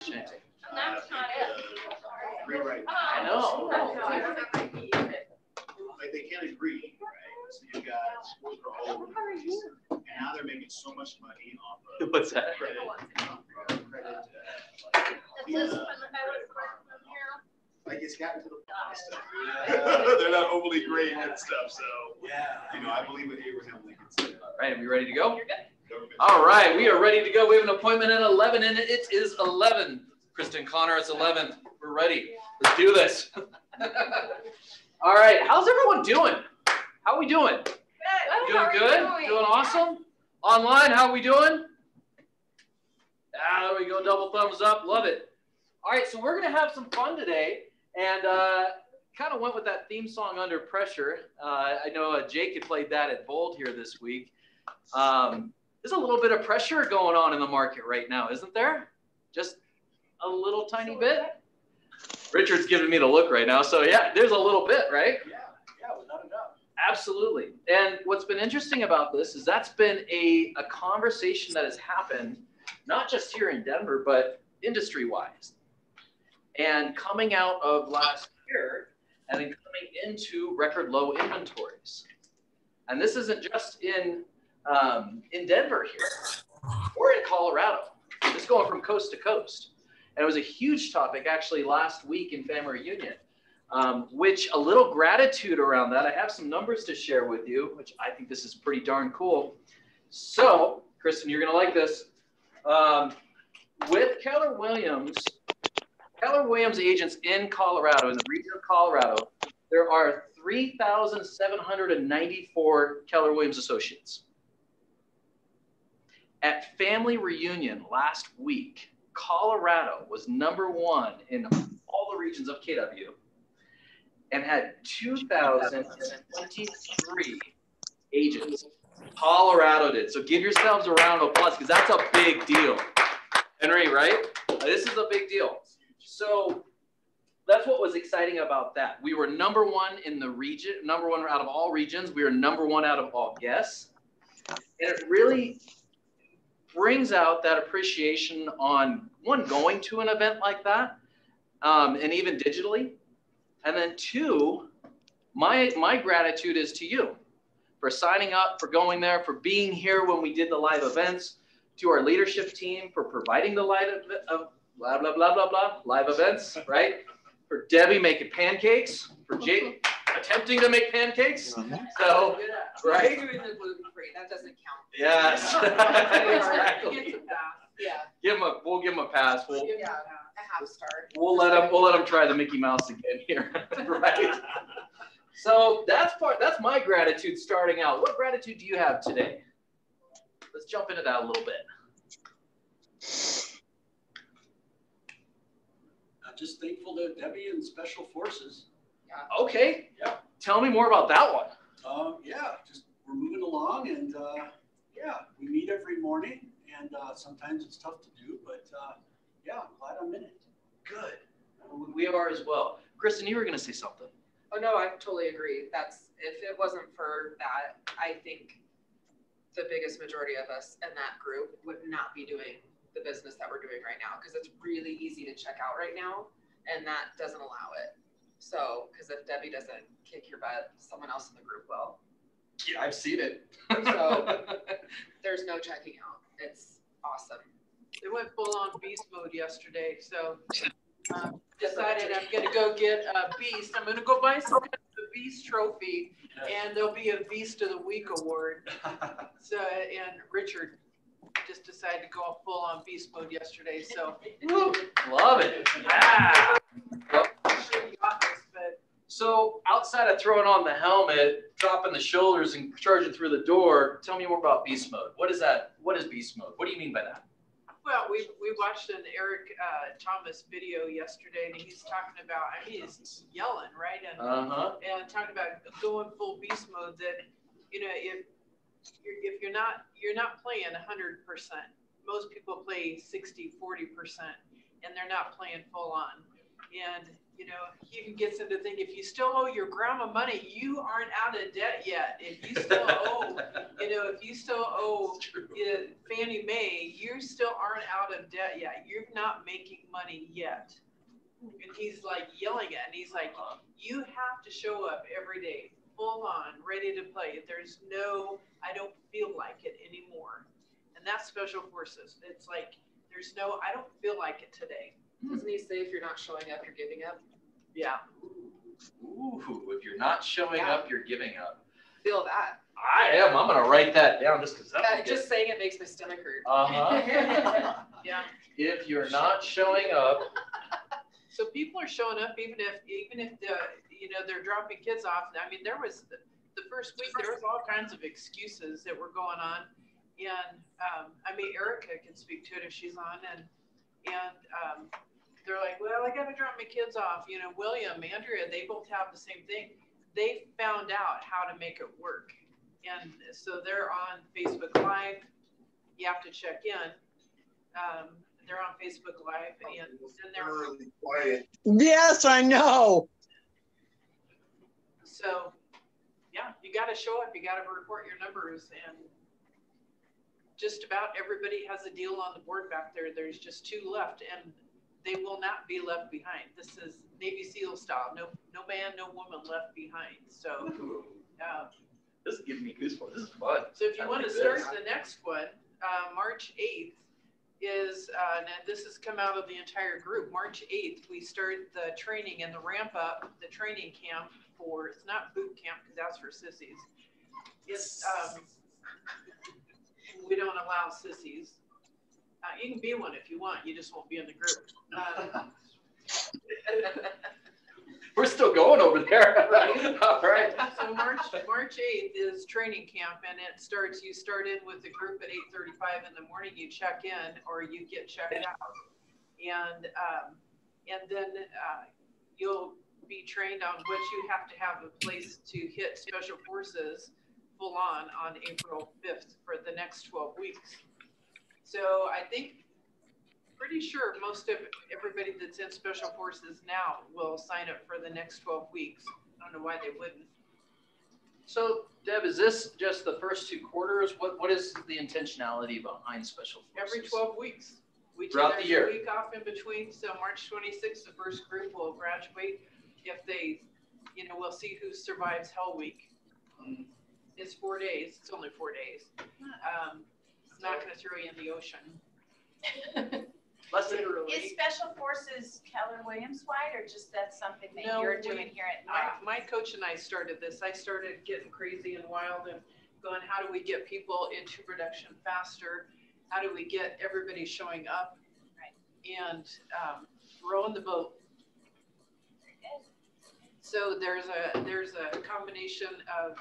Chanting. That's not it. Rewrite. I know. Like they can't agree, right? So you've got schools for all over the place, and now they're making so much money off of What's that? credit. Like it's gotten to the point stuff. They're not overly great at stuff, so I believe what Abraham Lincoln said. All right, are we ready to go? You're good. All right, we are ready to go. We have an appointment at 11, and it is 11. Kristen Connor, it's 11. We're ready. Let's do this. All right, how's everyone doing? How are we doing? Good. Doing good? Doing awesome? Online, how are we doing? There we go. Double thumbs up. Love it. All right, so we're going to have some fun today, and kind of went with that theme song, Under Pressure. I know Jake had played that at Bold here this week. There's a little bit of pressure going on in the market right now, isn't there? Just a little tiny bit. Richard's giving me the look right now. So, yeah, there's a little bit, right? Yeah, without a doubt. Absolutely. And what's been interesting about this is that's been a conversation that has happened, not just here in Denver, but industry-wise. And coming out of last year and then coming into record low inventories. And this isn't just in Denver here. We're in Colorado. It's going from coast to coast. And it was a huge topic actually last week in Family Reunion, which a little gratitude around that. I have some numbers to share with you, which I think this is pretty darn cool. So, Kristen, you're going to like this. With Keller Williams agents in Colorado, in the region of Colorado, there are 3,794 Keller Williams associates. At Family Reunion last week, Colorado was #1 in all the regions of KW and had 2,023 agents. Colorado did. So give yourselves a round of applause because that's a big deal. Henry, right? This is a big deal. So that's what was exciting about that. We were #1 in the region, #1 out of all regions. We were #1 out of all guests. And it really brings out that appreciation on, one, going to an event like that, and even digitally. And then two, my gratitude is to you for signing up, for going there, for being here when we did the live events, to our leadership team for providing the live events, right? For Debbie making pancakes, for Jake attempting to make pancakes. So, right? Doing the gluten-free, that doesn't count. Yes. Exactly. Yeah. Well give him a pass. A half star. We'll let him try the Mickey Mouse again here, right? So that's my gratitude starting out. What gratitude do you have today? Let's jump into that a little bit. I'm just thankful to Debbie and Special Forces. Yeah. Okay. Yeah. Tell me more about that one. Just we're moving along, and we meet every morning, and sometimes it's tough to do, but I'm glad I'm in it. Good. We are as well. Kristen, you were going to say something. Oh no, I totally agree. If it wasn't for that, I think the biggest majority of us in that group would not be doing the business that we're doing right now, because it's really easy to check out right now, and that doesn't allow it. So, because if Debbie doesn't kick your butt, someone else in the group will. Yeah, I've seen it. So there's no checking out. It's awesome. They went full on beast mode yesterday, so decided I'm going to go get a beast. I'm going to go buy some kind of the beast trophy, and there'll be a Beast of the Week award. So, and Richard just decided to go full on beast mode yesterday. So Love it. Yeah. So outside of throwing on the helmet, dropping the shoulders, and charging through the door, tell me more about beast mode. What is that? What is beast mode? What do you mean by that? Well, we watched an Eric Thomas video yesterday, and he's talking about, he's yelling, right? And talking about going full beast mode, that, if you're not playing 100%, most people play 60, 40%, and they're not playing full on. And, you know, he even gets into thinking, if you still owe your grandma money, you aren't out of debt yet. If you still owe, you know, if you still owe Fannie Mae, you still aren't out of debt yet. You're not making money yet. And he's like yelling at, and he's like, you have to show up every day, full on, ready to play. If there's no, I don't feel like it anymore. And that's Special Forces. It's like, there's no, I don't feel like it today. Doesn't he say if you're not showing up, you're giving up? Yeah. Ooh, if you're not showing up, you're giving up. Feel that. I am. I'm going to write that down just because that Just saying it makes my stomach hurt. Yeah. If you're not showing up. So people are showing up, even if the, you know, they're dropping kids off. I mean, there was the first week, there was all kinds of excuses that were going on. And I mean, Erica can speak to it if she's on, and they're like, well, I got to drop my kids off. You know, William, Andrea, they both have the same thing. They found out how to make it work. And so they're on Facebook Live. You have to check in. They're on Facebook Live, and they're really quiet. Yes, I know. So, yeah, you got to show up. You got to report your numbers, and just about everybody has a deal on the board back there. There's just 2 left, and they will not be left behind. This is Navy SEAL style. No man, no woman left behind. So, This is giving me goosebumps. This is fun. So if you want to start the next one, March 8th is, and this has come out of the entire group. March 8th, we start the training and the ramp up, the training camp for, it's not boot camp because that's for sissies. It's, we don't allow sissies. You can be one if you want. You just won't be in the group. We're still going over there. All right. So March 8th is training camp, and it starts. You start in with the group at 8:35 in the morning. You check in, or you get checked out, and then you'll be trained on what you have to have in place to hit Special Forces full on April 5th for the next 12 weeks. So I think, pretty sure most of everybody that's in Special Forces now will sign up for the next 12 weeks. I don't know why they wouldn't. So, Deb, is this just the first 2 quarters? What is the intentionality behind Special Forces? Every 12 weeks. We throughout the year. A week off in between. So March 26th, the first group will graduate. If they, you know, we'll see who survives Hell Week. It's 4 days. It's only 4 days. I'm not going to throw you in the ocean. Is Special Forces Keller Williams wide, or just that's something that you're doing here at North? My coach and I started this. I started getting crazy and wild and going, how do we get people into production faster? How do we get everybody showing up? Right. And rowing the boat. Very good. So there's a combination of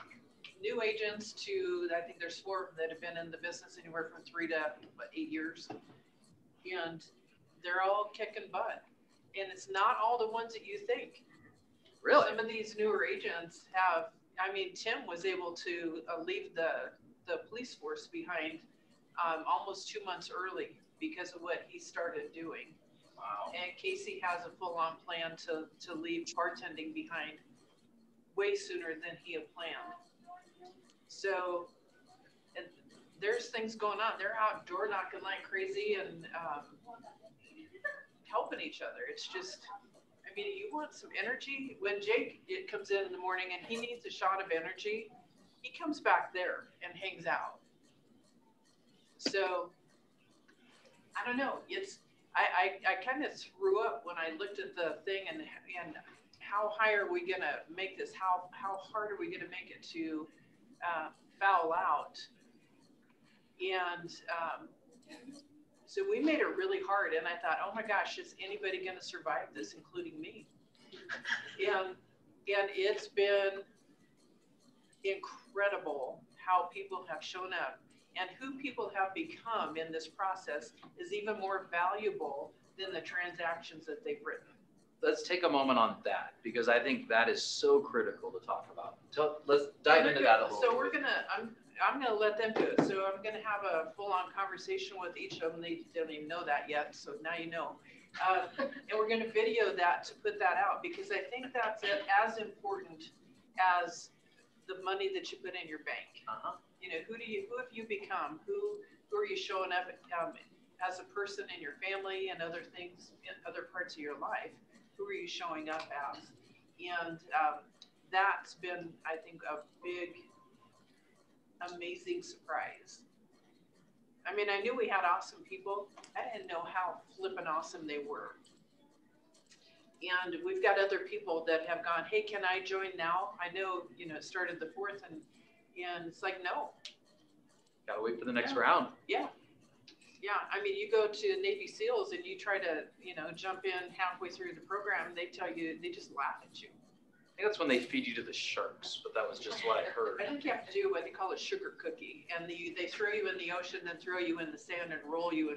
new agents to, I think there's 4 that have been in the business anywhere from 3 to 8 years. And they're all kicking butt. And it's not all the ones that you think. Really? Some of these newer agents have, I mean, Tim was able to leave the police force behind almost 2 months early because of what he started doing. Wow. And Casey has a full-on plan to leave bartending behind way sooner than he had planned. So there's things going on. They're out door knocking like crazy and helping each other. It's just, I mean, you want some energy. When Jake comes in the morning and he needs a shot of energy, he comes back there and hangs out. So I don't know. It's I kind of threw up when I looked at the thing and how high are we gonna make this? How hard are we gonna make it to foul out? And so we made it really hard, and I thought, oh my gosh, is anybody going to survive this, including me? And it's been incredible how people have shown up, and who people have become in this process is even more valuable than the transactions that they've written. Let's take a moment on that, because I think that is so critical to talk about. So let's dive into that a little bit. So we're gonna, I'm gonna let them do it. So I'm gonna have a full-on conversation with each of them. They don't even know that yet, so now you know. And we're going to video that to put that out, because I think that's as important as the money that you put in your bank. You know, who have you become? Who are you showing up as a person in your family and other things in other parts of your life? Who are you showing up as? And that's been, I think, a big, amazing surprise. I mean, I knew we had awesome people. I didn't know how flippin' awesome they were. And we've got other people that have gone, hey, can I join now? I know, you know, it started the 4th, and it's like, no. Gotta wait for the next round. Yeah. Yeah, I mean, you go to Navy SEALs and you try to, you know, jump in halfway through the program, they tell you, they just laugh at you. I think that's when they feed you to the sharks, but that was just what I heard. I think you have to do what they call a sugar cookie, and they throw you in the ocean, then throw you in the sand and roll you.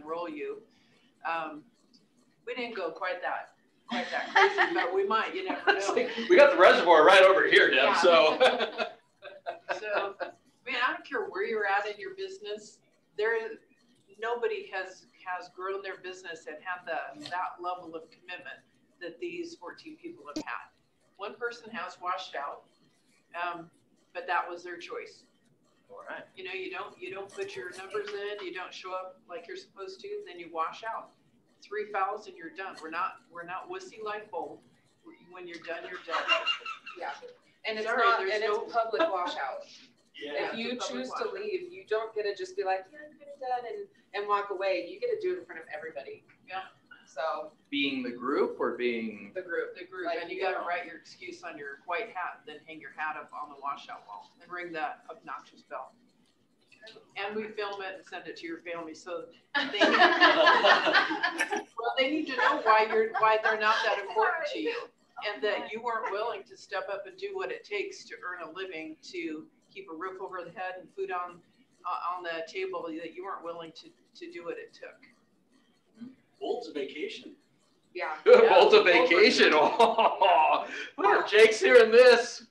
We didn't go quite that crazy, but we might, you never know. Like, we got the reservoir right over here, Deb, Yeah. so. So, I mean, I don't care where you're at in your business. Nobody has grown their business and had that level of commitment that these 14 people have had. One person has washed out, but that was their choice. All right. You know, you don't put your numbers in, you don't show up like you're supposed to, then you wash out. 3 fouls and you're done. We're not wussy like Bold. When you're done, you're done. Yeah. And it's no public washout. Yeah. If you Public choose to washout. leave, you don't get to just be like, yeah, I'm kind of done and walk away. You get to do it in front of everybody. Yeah. So Being the group or being? the group, Like, and you got to write your excuse on your white hat, then hang your hat up on the washout wall and ring that obnoxious bell. And we film it and send it to your family, so they need to know why they're not that important to you, and that you weren't willing to step up and do what it takes to earn a living, to keep a roof over the head and food on the table, that you weren't willing to do what it took. Bold's a vacation. yeah. Bolt of vacation. Oh, Jake's hearing this.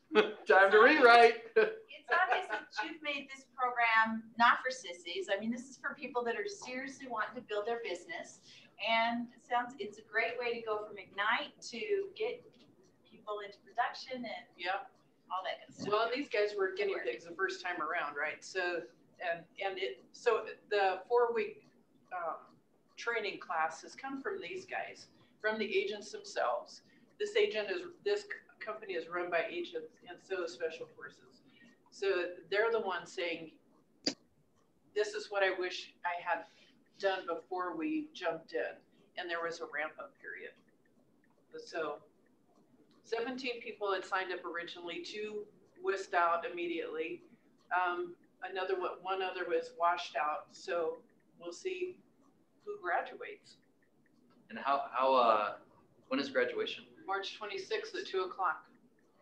Time to rewrite. It's obvious that you've made this program not for sissies. I mean, this is for people that are seriously wanting to build their business. And it's a great way to go from Ignite to get people into production and all that good stuff. Well, these guys were guinea pigs the first time around, right? So the 4-week training class has come from these guys, from the agents themselves. This company is run by agents, and so is Special Forces. So they're the ones saying, this is what I wish I had done before we jumped in. And there was a ramp up period. So 17 people had signed up originally, 2 whisked out immediately. One other was washed out. So we'll see who graduates. And when is graduation? March 26th at 2 o'clock.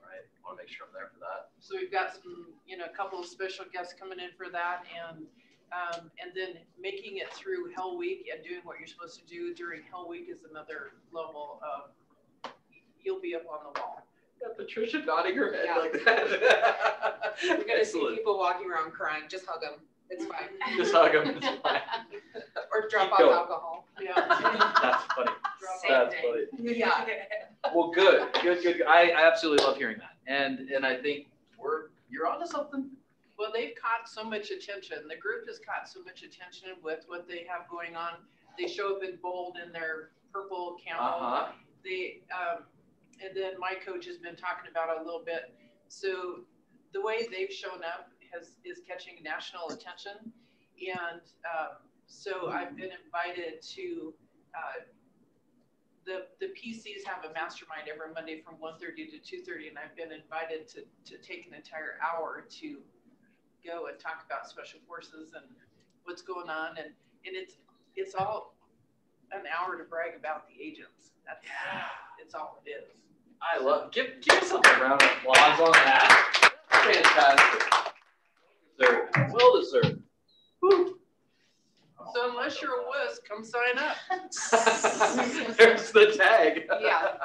All right, I want to make sure I'm there for that. So we've got some, a couple of special guests coming in for that, and then making it through Hell Week and doing what you're supposed to do during Hell Week is another level of, you'll be up on the wall. Got Patricia nodding her head like that. You're going to see people walking around crying. Just hug them. It's fine. Just hug them. It's fine. Or drop Keep off going. alcohol. Yeah. That's funny. That's funny. Yeah. Well, good. I absolutely love hearing that. And I think you're onto something. Well, they've caught so much attention. The group has caught so much attention with what they have going on. They show up in bold in their purple camo. And then my coach has been talking about it a little bit. So the way they've shown up is catching national attention. And so I've been invited to, the PCs have a mastermind every Monday from 1:30 to 2:30, and I've been invited to take an entire hour to go and talk about Special Forces and what's going on. And it's all an hour to brag about the agents. It's all it is. I love. Give yourself a round of applause on that. Fantastic. Well deserved. Woo. So unless you're a wuss, come sign up. There's the tag. Yeah.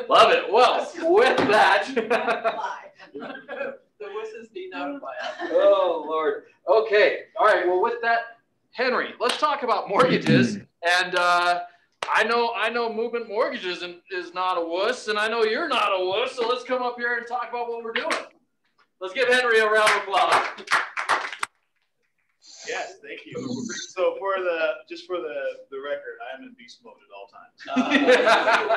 Love it. Well, with that. The wusses need not apply. Oh, Lord. Okay. All right. Well, with that, Henry, let's talk about mortgages. And I know Movement Mortgage is not a wuss, and I know you're not a wuss, so let's come up here and talk about what we're doing. Let's give Henry a round of applause. Yes, thank you. So for the record, I am in beast mode at all times.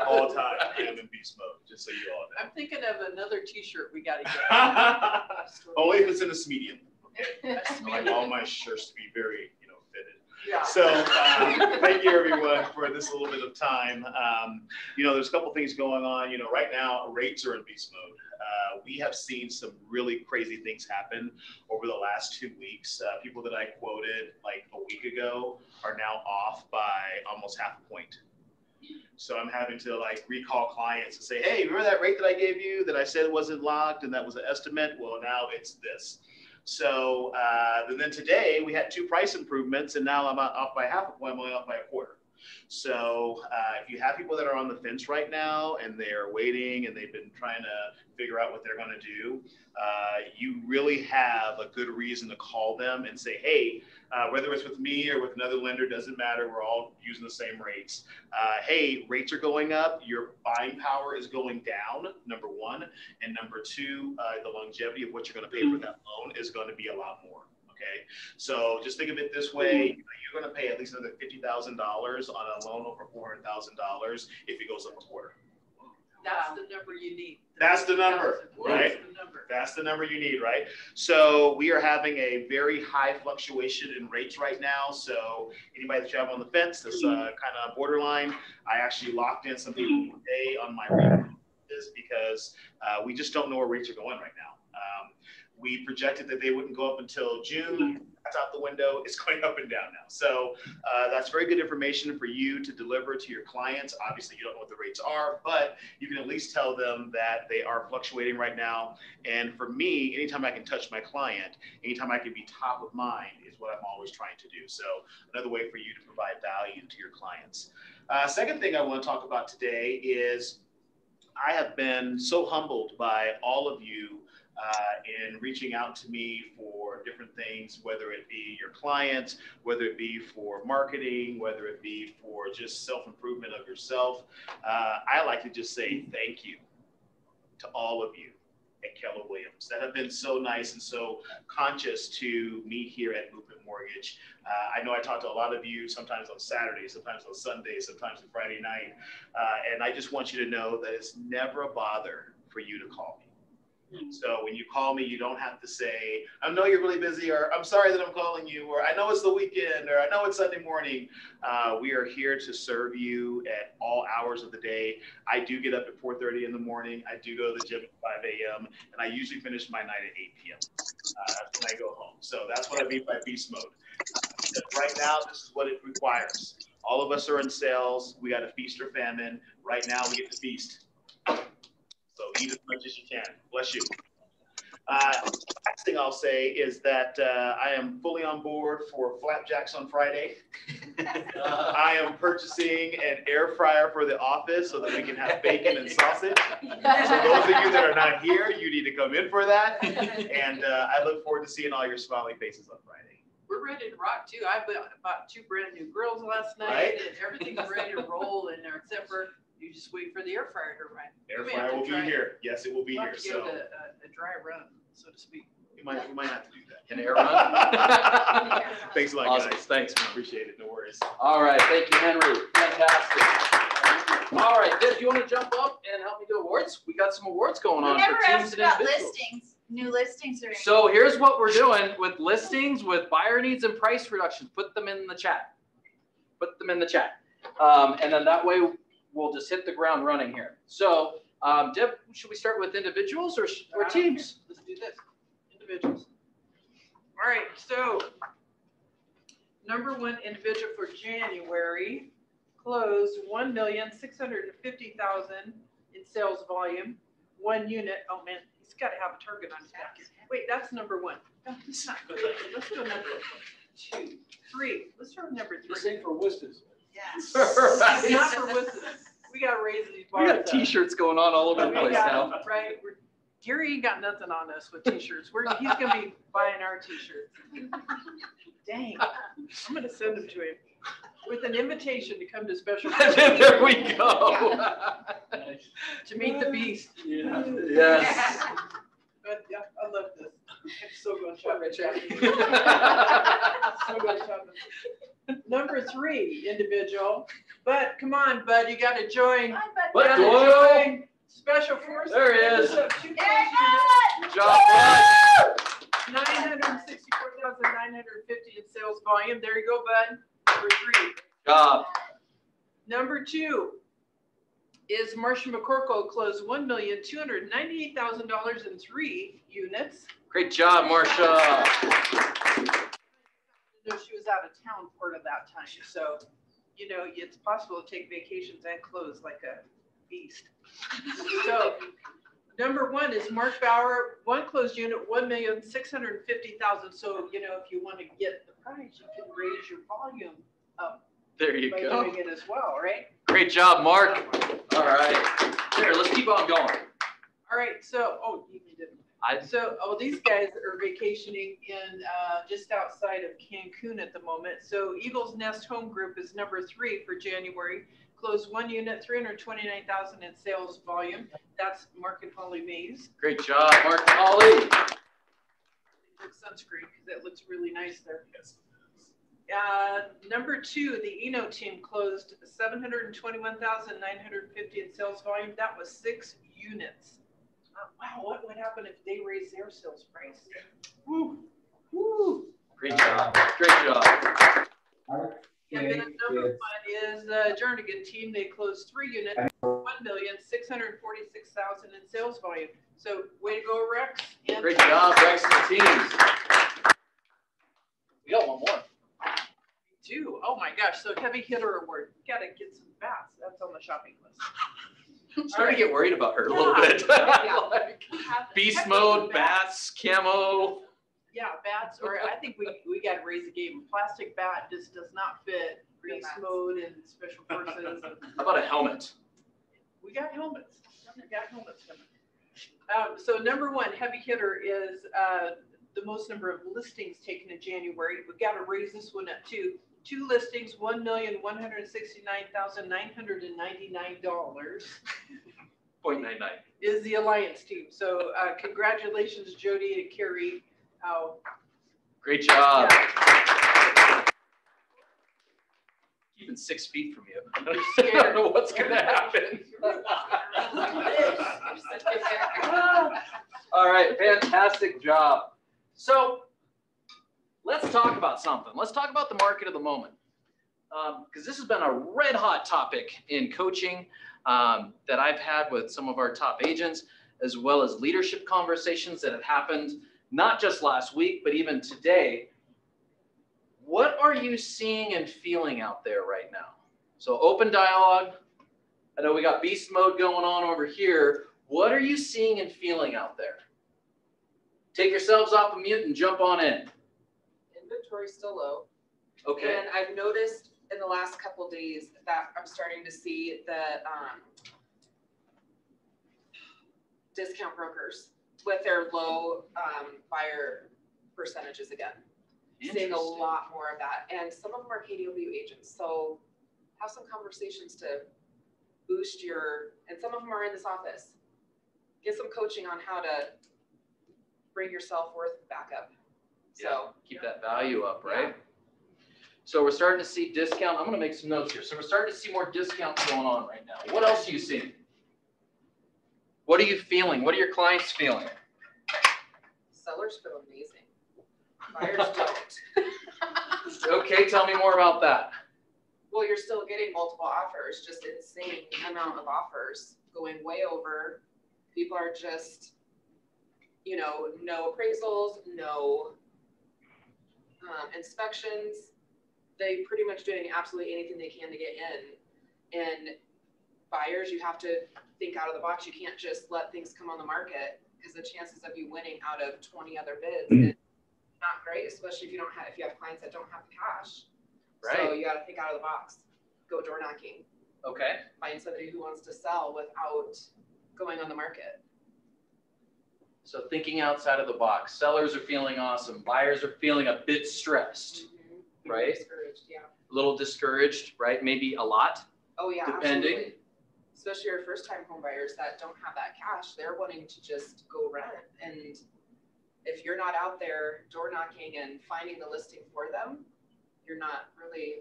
All time, I am in beast mode, just so you all know. I'm thinking of another t-shirt we gotta get. Only if it's in a medium. Okay? I like all my shirts to be very, fitted. Yeah. So thank you everyone for this little bit of time. There's a couple things going on. Right now rates are in beast mode. We have seen some really crazy things happen over the last 2 weeks. People that I quoted like a week ago are now off by almost half a point. So I'm having to recall clients and say, hey, remember that rate that I gave you that I said it wasn't locked and that was an estimate? Well, now it's this. So then today we had 2 price improvements, and now I'm off by half a point. I'm only off by a quarter. So if you have people that are on the fence right now and they're waiting and they've been trying to figure out what they're going to do, you really have a good reason to call them and say, hey, whether it's with me or with another lender, doesn't matter. We're all using the same rates. Hey, rates are going up. Your buying power is going down, number one. And number two, the longevity of what you're going to pay for that loan is going to be a lot more. Okay, so just think of it this way: you're going to pay at least another $50,000 on a loan over $400,000 if it goes up a quarter. That's the number you need. That's the number, right? That's the number you need, right? So we are having a very high fluctuation in rates right now. So anybody that you have on the fence, that's kind of borderline, I actually locked in some people today on my rates because we just don't know where rates are going right now. We projected that they wouldn't go up until June. That's out the window. It's going up and down now. So that's very good information for you to deliver to your clients. Obviously, you don't know what the rates are, but you can at least tell them that they are fluctuating right now. And for me, anytime I can touch my client, anytime I can be top of mind is what I'm always trying to do. So another way for you to provide value to your clients. Second thing I want to talk about today is I have been so humbled by all of you in reaching out to me for different things, whether it be your clients, whether it be for marketing, whether it be for just self-improvement of yourself. I like to just say thank you to all of you at Keller Williams that have been so nice and so conscious to me here at Movement Mortgage. I know I talk to a lot of you sometimes on Saturdays, sometimes on Sundays, sometimes on Friday night. And I just want you to know that it's never a bother for you to call me. So when you call me, you don't have to say, I know you're really busy, or I'm sorry that I'm calling you, or I know it's the weekend, or I know it's Sunday morning. We are here to serve you at all hours of the day. I do get up at 4:30 in the morning. I do go to the gym at 5 a.m. and I usually finish my night at 8 p.m. That's when I go home. So that's what I mean by beast mode. Right now, this is what it requires. All of us are in sales. We got to feast or famine. Right now, we get to feast. So eat as much as you can. Bless you. Last thing I'll say is that I am fully on board for flapjacks on Friday. I am purchasing an air fryer for the office so that we can have bacon and sausage. So those of you that are not here, you need to come in for that. And I look forward to seeing all your smiling faces on Friday. We're ready to rock too. I bought 2 brand new grills last night, right? And everything's ready to roll in there, except for you just wait for the air fryer to run. Air fryer will be here. Yes, it will be here. So give it a dry run, so to speak. We might have to do that. An air run. Thanks a lot, Awesome. guys. Thanks, man. Appreciate it. No worries. All right. Thank you, Henry. Fantastic. All right, Deb, you want to jump up and help me do awards? We got some awards going on. We never for teams asked and about individuals. listings. New listings are. So here's what we're doing with listings, with buyer needs and price reductions. Put them in the chat. Put them in the chat. And then that way we'll just hit the ground running here. So, Deb, should we start with individuals or teams? Let's do this. Individuals. All right. So, number 1 individual for January closed 1,650,000 in sales volume. 1 unit. Oh man, he's got to have a target on his back. Wait, that's number 1. No, that's not good. Let's do number 2, 3. Let's start with number 3. This ain't for Wistons. Yes. It's not for Wisconsin. We got to raise these bars. We got t-shirts going on all over the place now. Right. Gary ain't got nothing on us with t-shirts. He's going to be buying our t-shirts. Dang. I'm going to send them to him. with an invitation to come to special. There we go. To meet the beast. Yeah. Yes. But yeah, I love this. I'm so going shopping. So going shopping. Number 3, individual. But come on, bud, you got to join. Bud Gotta Doyle. join Special Forces. There he is. There Good job, bud. 964,950 in sales volume. There you go, bud. Number 3. Good job. Number 2 is Marcia McCorkle, closed $1,298,000 in 3 units. Great job, Marcia. No, she was out of town part of that time, so you know it's possible to take vacations and close like a beast. So number 1 is Mark Bauer, 1 closed unit, $1,650,000. So you know if you want to get the price, you can raise your volume up There you by go. doing it as well, right? Great job, Mark. All right. Here, let's keep on going. All right, so you didn't. These guys are vacationing in just outside of Cancun at the moment. So Eagles Nest Home Group is number 3 for January. Closed 1 unit, $329,000 in sales volume. That's Mark and Holly Mays. Great job, Mark and Holly. Sunscreen because it looks really nice there. Number 2, the Eno team closed $721,950 in sales volume. That was 6 units. Wow, what would happen if they raised their sales price? Woo, woo. Great job. Great job. And then number 1 is the Jernigan team. They closed 3 units, $1,646,000 in sales volume. So way to go, Rex. And Great job, Rex and the teams. We got one more. 2. Oh my gosh, so heavy hitter award. You gotta get some bats. That's on the shopping list. I'm starting to get worried about her a little bit. Like, beast mode, bats, camo. Yeah, bats, or I think we got to raise the game. Plastic bat just does not fit beast mode and special forces. How about a helmet? We got helmets. We got helmets coming. So number 1 heavy hitter is the most number of listings taken in January. We got to raise this one up too. 2 listings, $1,169,999. 0.99. Is the Alliance team. So congratulations, Jody and Carrie. Great job. Yeah. Keeping 6 feet from you. You're scared. I don't know what's going to happen. All right, fantastic job. So let's talk about something. Let's talk about the market of the moment. Because this has been a red hot topic in coaching that I've had with some of our top agents, as well as leadership conversations that have happened, not just last week, but even today. What are you seeing and feeling out there right now? So open dialogue. I know we got beast mode going on over here. What are you seeing and feeling out there? Take yourselves off of mute and jump on in. Inventory's still low. Okay. And I've noticed in the last couple of days that I'm starting to see the discount brokers with their low buyer percentages again. Seeing a lot more of that. And some of them are KDOW agents. So have some conversations to boost and some of them are in this office. Get some coaching on how to bring your self-worth back up. So keep that value up, right? Yeah. So we're starting to see discount. I'm going to make some notes here. So we're starting to see more discounts going on right now. What else are you seeing? What are you feeling? What are your clients feeling? Sellers feel amazing. Buyers don't. Okay, tell me more about that. Well, you're still getting multiple offers, just insane amount of offers going way over. People are just, no appraisals, no inspections. They pretty much doing absolutely anything they can to get in. And buyers, you have to think out of the box. You can't just let things come on the market because the chances of you winning out of 20 other bids is not great, especially if you have clients that don't have the cash. Right. So you got to think out of the box. Go door knocking. Okay. Find somebody who wants to sell without going on the market. So thinking outside of the box. Sellers are feeling awesome. Buyers are feeling a bit stressed, right? Discouraged, yeah. a little discouraged, right? Maybe a lot. Oh yeah, depending. absolutely. Especially your first time home buyers that don't have that cash, they're wanting to just go rent. And if you're not out there door knocking and finding the listing for them, you're not really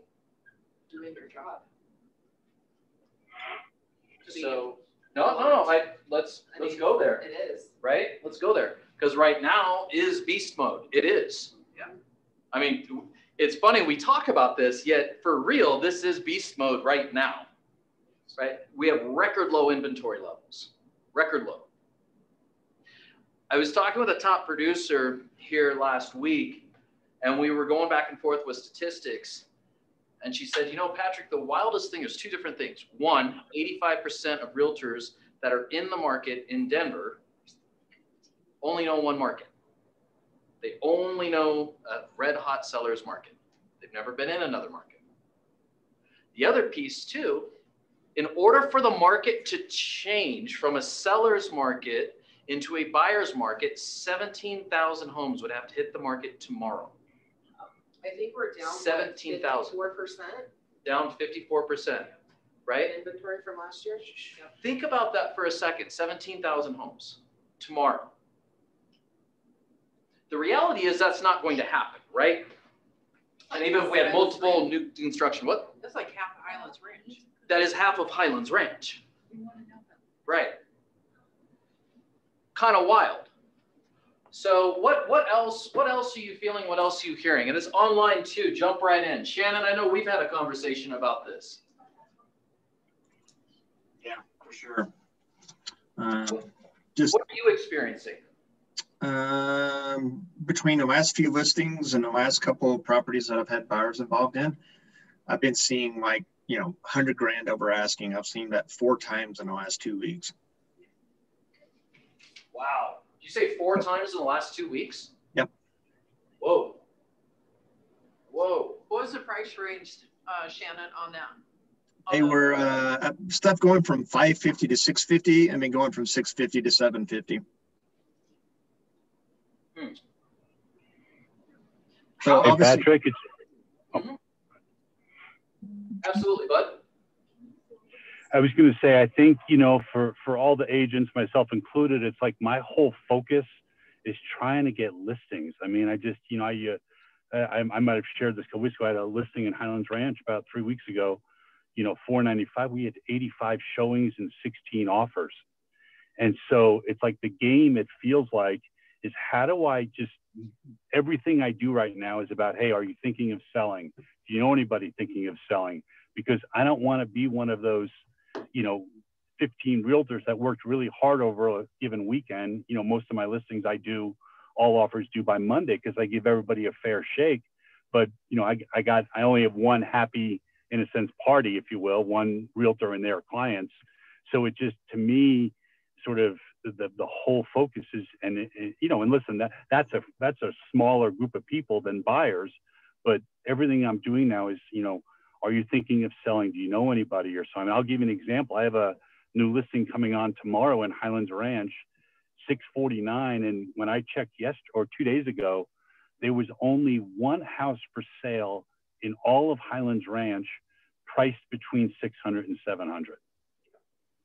doing your job. So no, let's go there. It is. Right? Let's go there. Because right now is beast mode. It is. Yeah. I mean, it's funny we talk about this, yet for real, this is beast mode right now. Right? We have record low inventory levels. Record low. I was talking with a top producer here last week, and we were going back and forth with statistics. And she said, you know, Patrick, the wildest thing is two different things. One, 85% of realtors that are in the market in Denver only know one market. They only know a red hot seller's market. They've never been in another market. The other piece too, in order for the market to change from a seller's market into a buyer's market, 17,000 homes would have to hit the market tomorrow. I think we're down 17,000. 54%. Down 54%, right? Inventory from last year. Think about that for a second. 17,000 homes tomorrow. The reality is that's not going to happen, right? And even if we had multiple new construction, what? That's like half of Highlands Ranch. That is half of Highlands Ranch. Right. Kind of wild. So what else are you feeling? What else are you hearing? And it's online too. Jump right in. Shannon, I know we've had a conversation about this. Yeah, for sure. What are you experiencing? Between the last few listings and the last couple of properties that I've had buyers involved in, I've been seeing like, you know, 100 grand over asking. I've seen that 4 times in the last 2 weeks. Wow. Did you say 4 times in the last 2 weeks? Yep. Whoa. Whoa. What was the price range, Shannon, on that? They were stuff going from 550 to 650, and then going from 650 to 750. So hey, Patrick, it's absolutely, bud. I was going to say, I think, you know, for all the agents, myself included, it's like my whole focus is trying to get listings. I mean, I just, you know, I might have shared this a couple weeks ago. I had a listing in Highlands Ranch about 3 weeks ago, you know, 495. We had 85 showings and 16 offers. And so it's like the game, it feels like, is how do I just, everything I do right now is about, hey, are you thinking of selling? Do you know anybody thinking of selling? Because I don't want to be one of those, you know, 15 realtors that worked really hard over a given weekend. You know, most of my listings I do, all offers due by Monday because I give everybody a fair shake. But, you know, I only have one happy, in a sense, party, if you will, one realtor and their clients. So it just, to me, sort of the whole focus is, and you know, and listen, that's a smaller group of people than buyers, but everything I'm doing now is, you know, are you thinking of selling? Do you know anybody or so? I mean, I'll give you an example. I have a new listing coming on tomorrow in Highlands Ranch, 649. And when I checked 2 days ago, there was only one house for sale in all of Highlands Ranch priced between 600 and 700.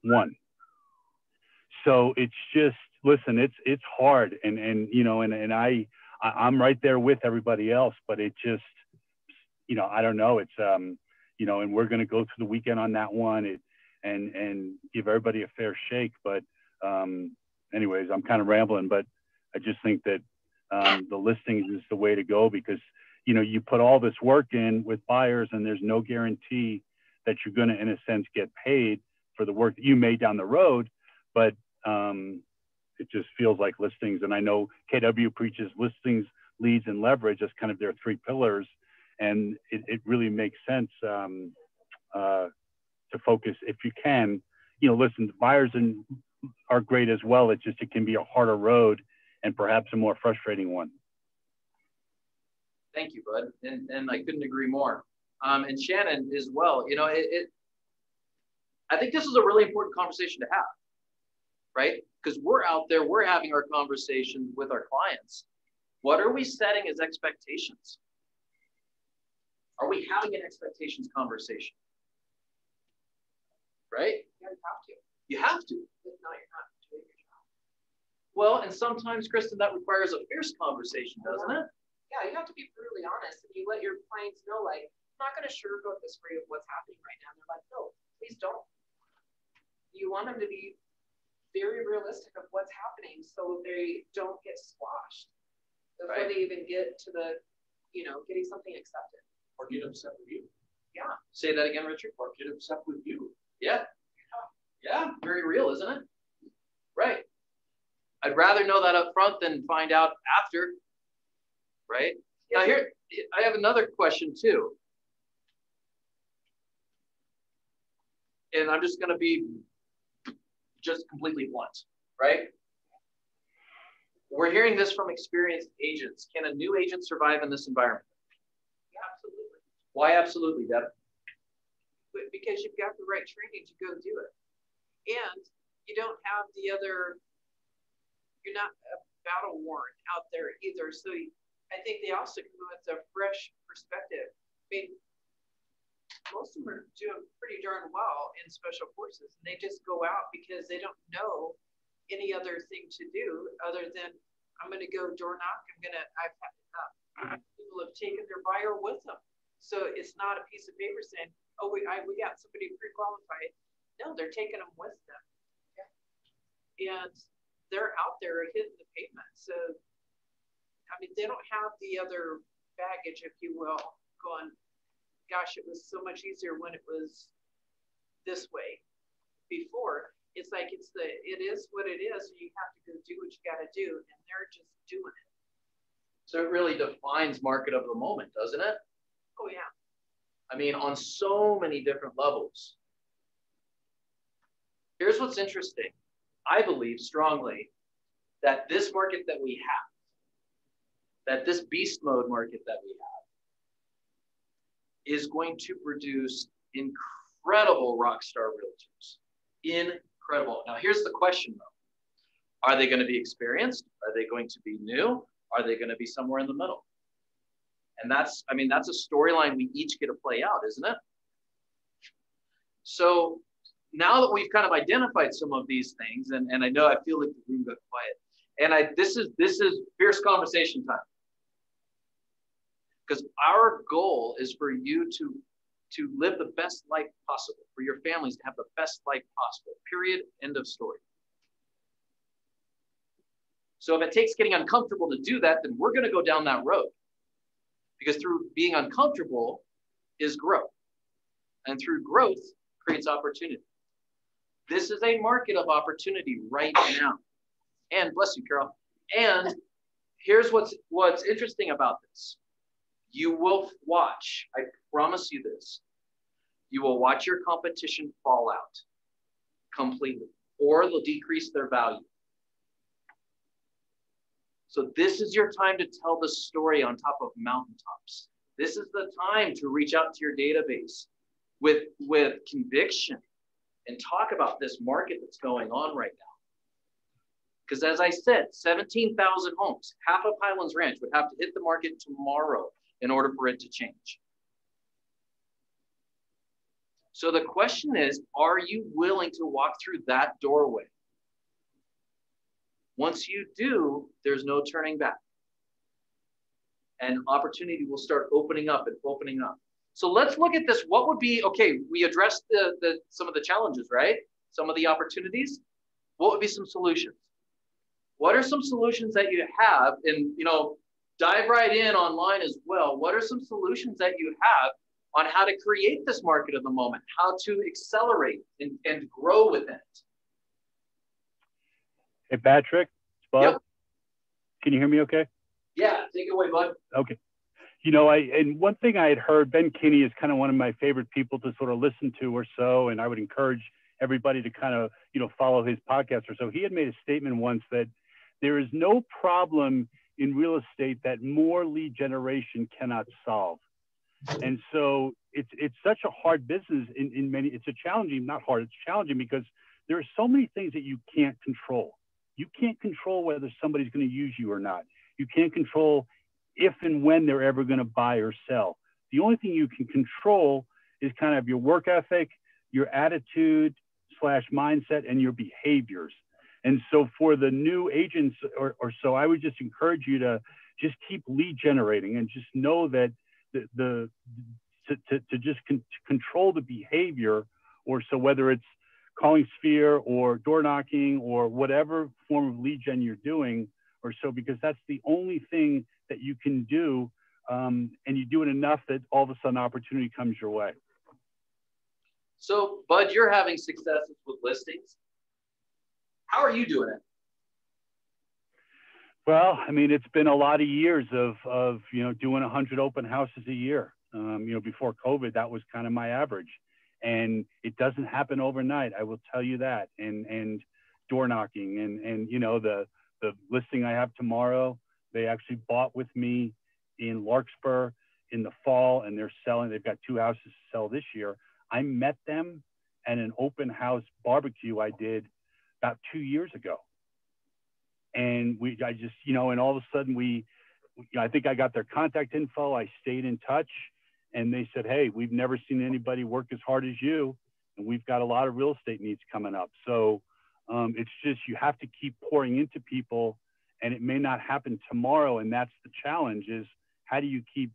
One. So it's just, listen, it's hard. And you know, and I'm right there with everybody else, but it just, you know, I don't know. It's, you know, and we're going to go through the weekend on that one and give everybody a fair shake. But anyways, I'm kind of rambling, but I just think that the listings is the way to go because, you know, you put all this work in with buyers and there's no guarantee that you're going to, in a sense, get paid for the work that you made down the road. But it just feels like listings. And I know KW preaches listings, leads, and leverage as kind of their 3 pillars. And it really makes sense to focus, if you can, you know, listen, buyers are great as well. It's just, it can be a harder road and perhaps a more frustrating one. Thank you, bud. And I couldn't agree more. And Shannon as well, you know, I think this is a really important conversation to have, right? Because we're out there, we're having our conversations with our clients. What are we setting as expectations? Are we having an expectations conversation? Right? Yeah, you have to. You have to. If not, you're not doing your job. Well, and sometimes, Kristen, that requires a fierce conversation, doesn't it? Yeah, you have to be brutally honest, and you let your clients know, like, I'm not going to sugarcoat this for you of what's happening right now. And they're like, no, please don't. You want them to be very realistic of what's happening so they don't get squashed before they even get to the, getting something accepted. Or get upset with you. Yeah. Say that again, Richard. Or get upset with you. Yeah. Yeah. Very real, isn't it? Right. I'd rather know that up front than find out after. Right. Yeah. Now here, I have another question too. And I'm just going to be just completely blunt, right? We're hearing this from experienced agents. Can a new agent survive in this environment? Yeah, absolutely. Why absolutely, Deb? Because you've got the right training to go do it. And you don't have the other, you're not battle worn out there either. So I think they also come with a fresh perspective. I mean, most of them are doing pretty darn well in special forces, and they just go out because they don't know any other thing to do other than I'm going to go door knock. I've had people have taken their buyer with them, so it's not a piece of paper saying, "Oh, we got somebody pre-qualified." No, they're taking them with them, and they're out there hitting the pavement. So, I mean, they don't have the other baggage, if you will, going, gosh, it was so much easier when it was this way before. It's like it is what it is. You have to go do what you got to do, and they're just doing it. So it really defines market of the moment, doesn't it? Oh yeah. I mean, on so many different levels. Here's what's interesting. I believe strongly that this market that we have, that this beast mode market that we have, is going to produce incredible rock star realtors. Incredible. Now, here's the question, though. Are they going to be experienced? Are they going to be new? Are they going to be somewhere in the middle? And that's a storyline we each get to play out, isn't it? So now that we've kind of identified some of these things, and I feel like the room got quiet, and this is fierce conversation time. Because our goal is for you to live the best life possible, for your families to have the best life possible, period, end of story. So if it takes getting uncomfortable to do that, then we're going to go down that road. Because through being uncomfortable is growth. And through growth creates opportunity. This is a market of opportunity right now. And bless you, Carol. And here's what's interesting about this. You will watch, I promise you this, you will watch your competition fall out completely, or they'll decrease their value. So this is your time to tell the story on top of mountaintops. This is the time to reach out to your database with conviction and talk about this market that's going on right now. Because as I said, 17,000 homes, half of Highlands Ranch would have to hit the market tomorrow in order for it to change. So the question is, are you willing to walk through that doorway? Once you do, there's no turning back. And opportunity will start opening up and opening up. So let's look at this. What would be, okay, we addressed some of the challenges, right? Some of the opportunities. What would be some solutions? What are some solutions that you have? And, dive right in online as well. What are some solutions that you have on how to create this market of the moment, how to accelerate and grow within it? Hey, Patrick, Bud, yep. Can you hear me okay? Yeah, take it away, Bud. Okay. And one thing I had heard, Ben Kinney is kind of one of my favorite people to sort of listen to or so, and I would encourage everybody to kind of, follow his podcast or so. He had made a statement once that there is no problem in real estate that more lead generation cannot solve. And so it's such a hard business in many, it's a challenging, not hard, it's challenging because there are so many things that you can't control. You can't control whether somebody's going to use you or not. You can't control if and when they're ever going to buy or sell. The only thing you can control is kind of your work ethic, your attitude / mindset, and your behaviors. And so for the new agents or so, I would just encourage you to just keep lead generating and just know that to just control the behavior, or so whether it's calling Sphere or door knocking or whatever form of lead gen you're doing or so, because that's the only thing that you can do. And you do it enough that all of a sudden opportunity comes your way. So, Bud, you're having successes with listings. How are you doing it? Well, I mean, it's been a lot of years of doing 100 open houses a year. Before COVID, that was kind of my average. And it doesn't happen overnight, I will tell you that. And door knocking and the listing I have tomorrow, they actually bought with me in Larkspur in the fall, and they're selling. They've got 2 houses to sell this year. I met them at an open house barbecue I did about 2 years ago. And and all of a sudden I think I got their contact info. I stayed in touch, and they said, hey, we've never seen anybody work as hard as you, and we've got a lot of real estate needs coming up. So it's just, you have to keep pouring into people, and it may not happen tomorrow. And that's the challenge, is how do you keep,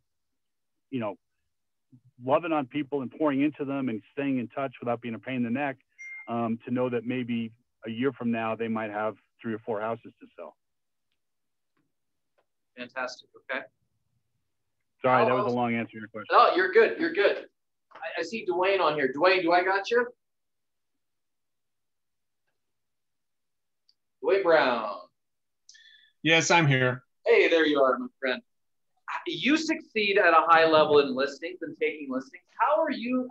loving on people and pouring into them and staying in touch without being a pain in the neck, to know that maybe a year from now, they might have 3 or 4 houses to sell. Fantastic. Okay. Sorry, that was a long answer to your question. No, you're good. You're good. I see Dwayne on here. Dwayne, do I got you? Dwayne Brown. Yes, I'm here. Hey, there you are, my friend. You succeed at a high level in listings and taking listings. How are you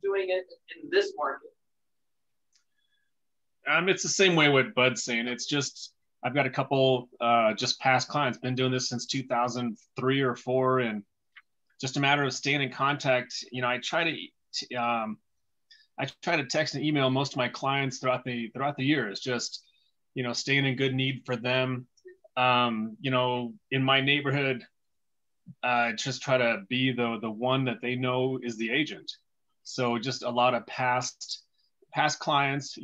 doing it in this market? It's the same way what Bud's saying. It's just, I've got a couple just past clients, been doing this since 2003 or 4, and just a matter of staying in contact. I try to text and email most of my clients throughout the years, just, staying in good need for them. In my neighborhood, just try to be the one that they know is the agent. So just a lot of past clients,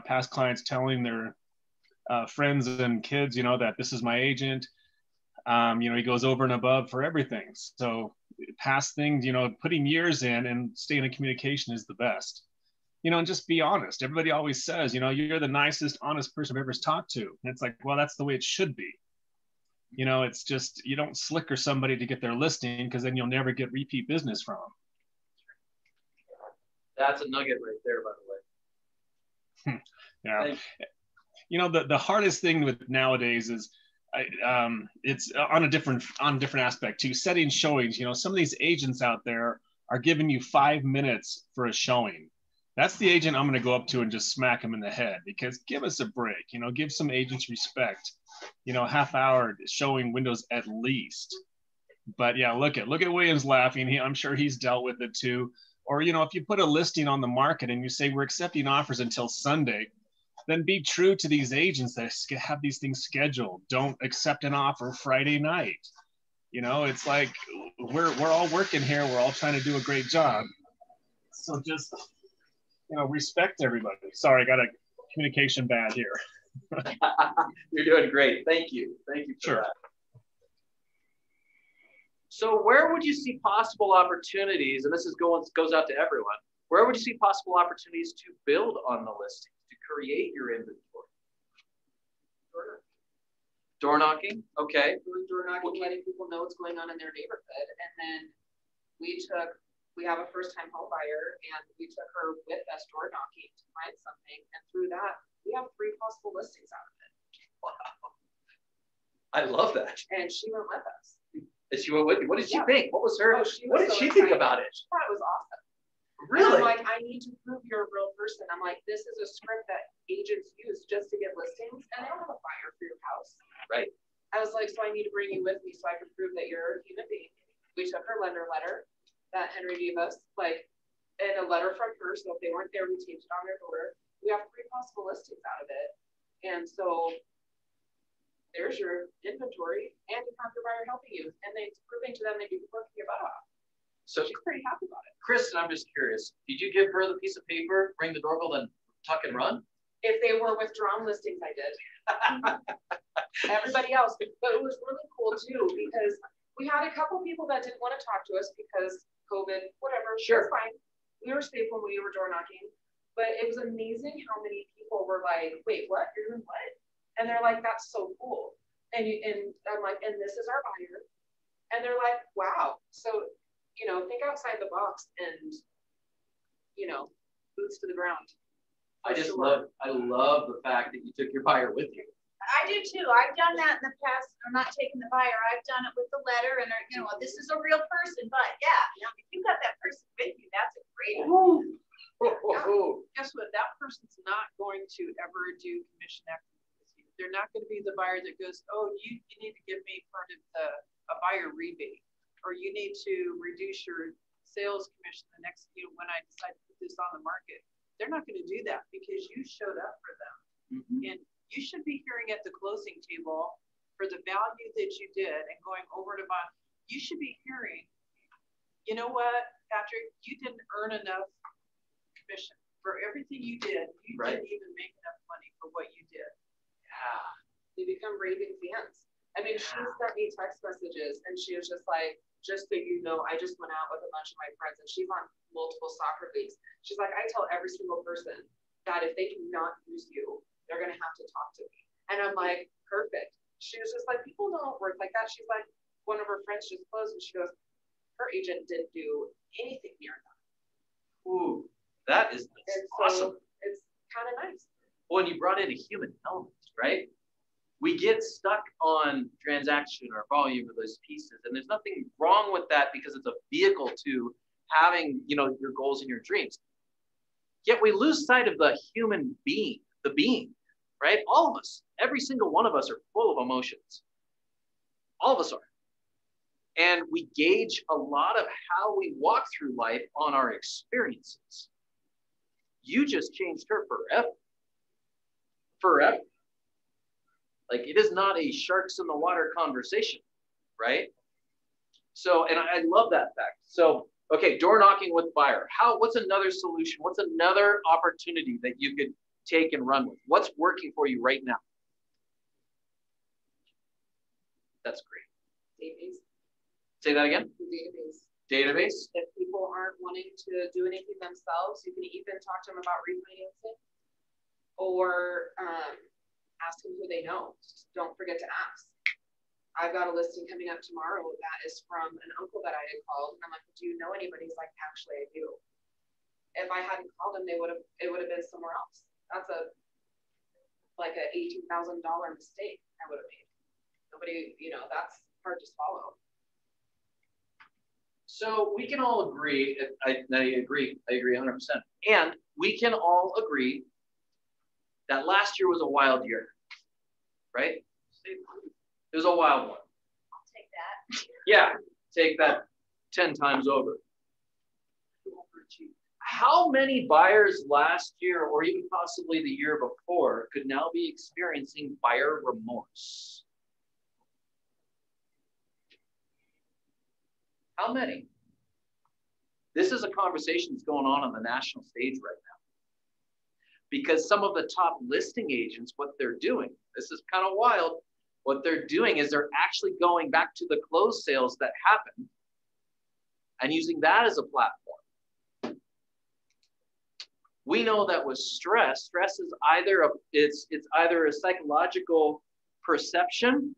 past clients telling their friends and kids, that this is my agent. He goes over and above for everything. So past things, putting years in and staying in communication is the best. And just be honest. Everybody always says, you're the nicest, honest person I've ever talked to. And it's like, well, that's the way it should be. It's just, you don't slicker somebody to get their listing, because then you'll never get repeat business from them. That's a nugget right there, by the way. Yeah. The hardest thing with nowadays is it's on a different aspect too. Setting showings, some of these agents out there are giving you 5 minutes for a showing. That's the agent I'm going to go up to and just smack him in the head, because give us a break, give some agents respect, half hour showing windows at least. But yeah, look at Williams laughing. I'm sure he's dealt with it too. Or, if you put a listing on the market and you say we're accepting offers until Sunday, then be true to these agents that have these things scheduled. Don't accept an offer Friday night. It's like we're all working here. We're all trying to do a great job. So just, respect everybody. Sorry, I got a communication bad here. You're doing great. Thank you. Thank you for that. So where would you see possible opportunities, and this goes out to everyone, where would you see possible opportunities to build on the listings, to create your inventory? Door knocking. Okay. Doing door knocking, letting people know what's going on in their neighborhood. And then we have a first-time home buyer, and we took her with us door knocking to find something. And through that, we have 3 possible listings out of it. Wow. I love that. And she went with us. And she went with you. What did she think? What was her? What did she excited. think about it? She thought it was awesome. Really? And I'm like, I need to prove you're a real person. I'm like, this is a script that agents use just to get listings, and they don't have a buyer for your house. Right. I was like, so I need to bring you with me so I can prove that you're a human being. We took her lender letter that Henry gave us, and a letter from her. So if they weren't there, we taped it on their door. We have 3 possible listings out of it. And so there's your inventory, and you have your buyer helping you. And it's proving to them that you can work your butt off. So she's pretty happy about it. Kristen, I'm just curious. Did you give her the piece of paper, ring the doorbell, then tuck and run? If they were withdrawn listings, I did. Everybody else, but it was really cool too because we had a couple people that didn't want to talk to us because COVID, whatever. Sure. It's fine. We were safe when we were door knocking, but it was amazing how many people were like, "Wait, what? You're doing what?" And they're like, "That's so cool." And I'm like, "And this is our buyer," and they're like, "Wow." So, you know, think outside the box and, you know, boots to the ground. I love the fact that you took your buyer with you. I do too. I've done that in the past. I'm not taking the buyer. I've done it with the letter and, you know, this is a real person, but yeah, if you got that person with you, that's a great idea. Guess what? That person's not going to ever do commission activity with you. They're not going to be the buyer that goes, "Oh, you need to give me part of a buyer rebate, or you need to reduce your sales commission the next, you know, when I decide to put this on the market." They're not going to do that because you showed up for them. And you should be hearing at the closing table for the value that you did and going over to buy. You should be hearing, "You know what, Patrick, you didn't earn enough commission for everything you did. You didn't even make enough money for what you did." Yeah. We become raving fans. I mean, she sent me text messages and she was just like, "Just so you know, I just went out with a bunch of my friends," and she's on multiple soccer leagues. She's like, "I tell every single person that if they cannot use you, they're going to have to talk to me." And I'm like, perfect. She was just like, "People don't work like that." She's like, one of her friends just closed and she goes, her agent didn't do anything near that. Ooh, that is awesome. So it's kind of nice. Well, and you brought in a human element, right? We get stuck on transaction or volume of those pieces, and there's nothing wrong with that because it's a vehicle to having, you know, your goals and your dreams. Yet we lose sight of the human being, right? All of us, every single one of us are full of emotions. All of us are. And we gauge a lot of how we walk through life on our experiences. You just changed her forever. Forever. Like, it is not a sharks in the water conversation, right? So, and I love that fact. So, okay, door knocking with buyer. What's another solution? What's another opportunity that you could take and run with? What's working for you right now? That's great. Database. Say that again? Database. Database? If people aren't wanting to do anything themselves, you can even talk to them about refinancing or ask them who they know. Just don't forget to ask. I've got a listing coming up tomorrow that is from an uncle that I had called, and I'm like, "Do you know anybody?" He's like, "Actually, I do." If I hadn't called him, it would have been somewhere else. That's like a $18,000 mistake I would have made. Nobody, you know, that's hard to swallow. So we can all agree. I agree 100%. And we can all agree that last year was a wild year, right? It was a wild one. I'll take that. Yeah, take that 10 times over. How many buyers last year, or even possibly the year before, could now be experiencing buyer remorse? How many? This is a conversation that's going on the national stage right now. Because some of the top listing agents, what they're doing, this is kind of wild, what they're doing is they're actually going back to the closed sales that happened and using that as a platform. We know that with stress is either it's either a psychological perception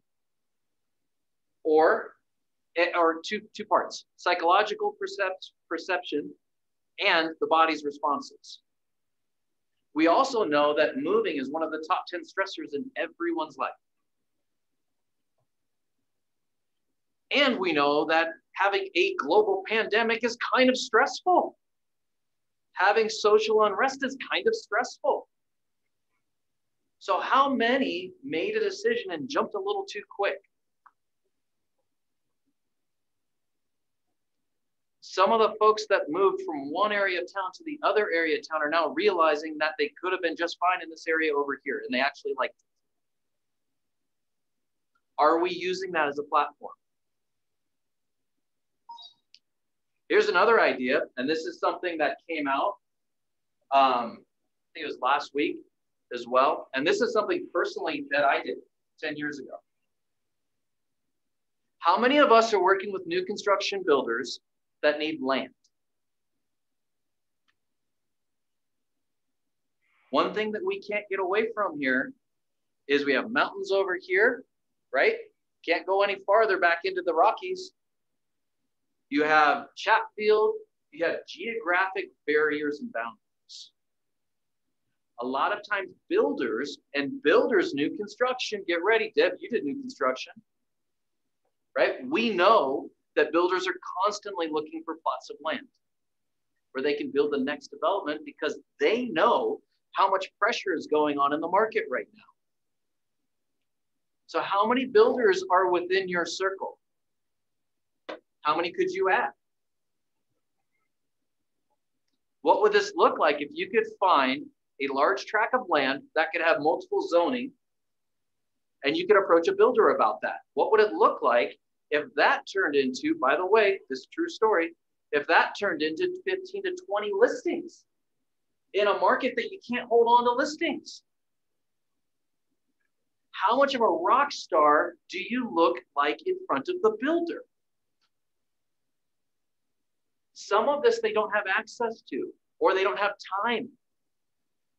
or two parts: psychological perception and the body's responses. We also know that moving is one of the top 10 stressors in everyone's life. And we know that having a global pandemic is kind of stressful. Having social unrest is kind of stressful. So how many made a decision and jumped a little too quick? Some of the folks that moved from one area of town to the other area of town are now realizing that they could have been just fine in this area over here, and they actually liked it. Are we using that as a platform? Here's another idea, and this is something that came out, I think it was last week as well. And this is something personally that I did 10 years ago. How many of us are working with new construction builders that need land? One thing that we can't get away from here is we have mountains over here, right? Can't go any farther back into the Rockies. You have Chatfield, you have geographic barriers and boundaries. A lot of times builders new construction, get ready, Deb, you did new construction, right? We know that builders are constantly looking for plots of land where they can build the next development because they know how much pressure is going on in the market right now. So how many builders are within your circle? How many could you add? What would this look like if you could find a large tract of land that could have multiple zoning and you could approach a builder about that? What would it look like if that turned into, by the way, this is a true story, if that turned into 15 to 20 listings in a market that you can't hold on to listings? How much of a rock star do you look like in front of the builder? Some of this they don't have access to, or they don't have time.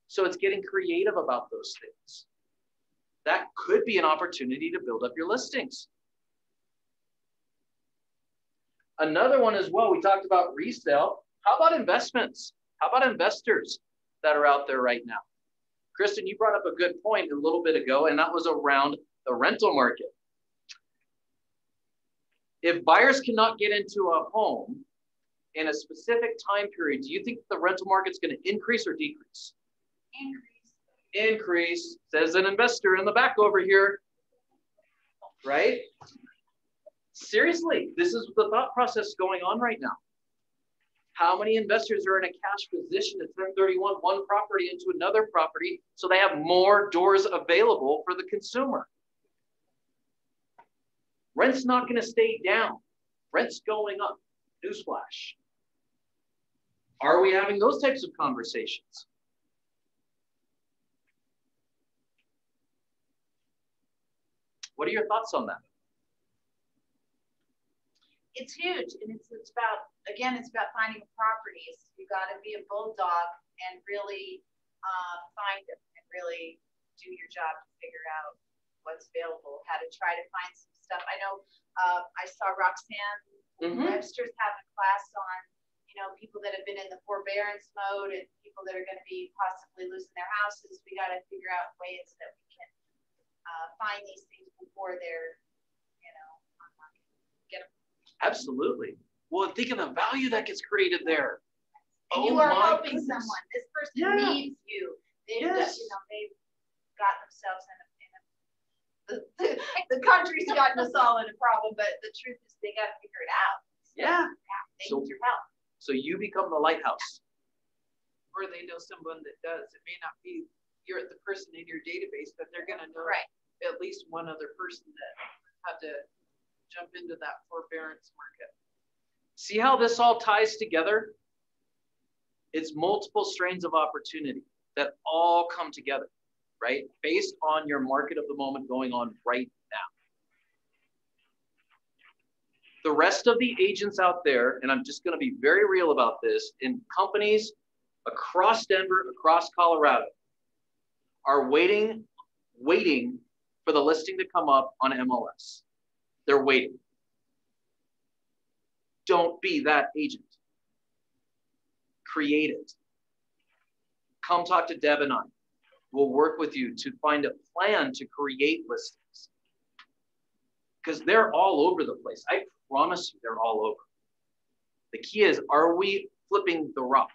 So it's getting creative about those things. That could be an opportunity to build up your listings. Another one as well, we talked about resale. How about investments? How about investors that are out there right now? Kristen, you brought up a good point a little bit ago, and that was around the rental market. If buyers cannot get into a home in a specific time period, do you think the rental market's going to increase or decrease? Increase. Increase, says an investor in the back over here, right? Seriously, this is the thought process going on right now. How many investors are in a cash position to 1031 one property into another property so they have more doors available for the consumer? Rent's not going to stay down. Rent's going up. Newsflash. Are we having those types of conversations? What are your thoughts on that? It's huge, and it's about, again, it's about finding properties. You got to be a bulldog and really find them and really do your job to figure out what's available, how to try to find some stuff. I know I saw Roxanne Webster's having a class on, you know, people that have been in the forbearance mode and people that are going to be possibly losing their houses. We got to figure out ways that we can find these things before they're, you know, on market. Get them. Absolutely. Well, think of the value that gets created there. And you are helping someone. This person needs you. They've got, you know, they've got themselves in a the country's gotten us all in a problem, but the truth is they got to figure it out. So, they need your help. So you become the lighthouse. Or they know someone that does. It may not be you're the person in your database, but they're going to know at least one other person that had to jump into that forbearance market. See how this all ties together? It's multiple strains of opportunity that all come together, right? Based on your market of the moment going on right now. The rest of the agents out there, and I'm just going to be very real about this, in companies across Denver, across Colorado, are waiting for the listing to come up on MLS. They're waiting. Don't be that agent. Create it. Come talk to Deb and I. We'll work with you to find a plan to create listings. Because they're all over the place. I promise you they're all over. The key is, are we flipping the rock?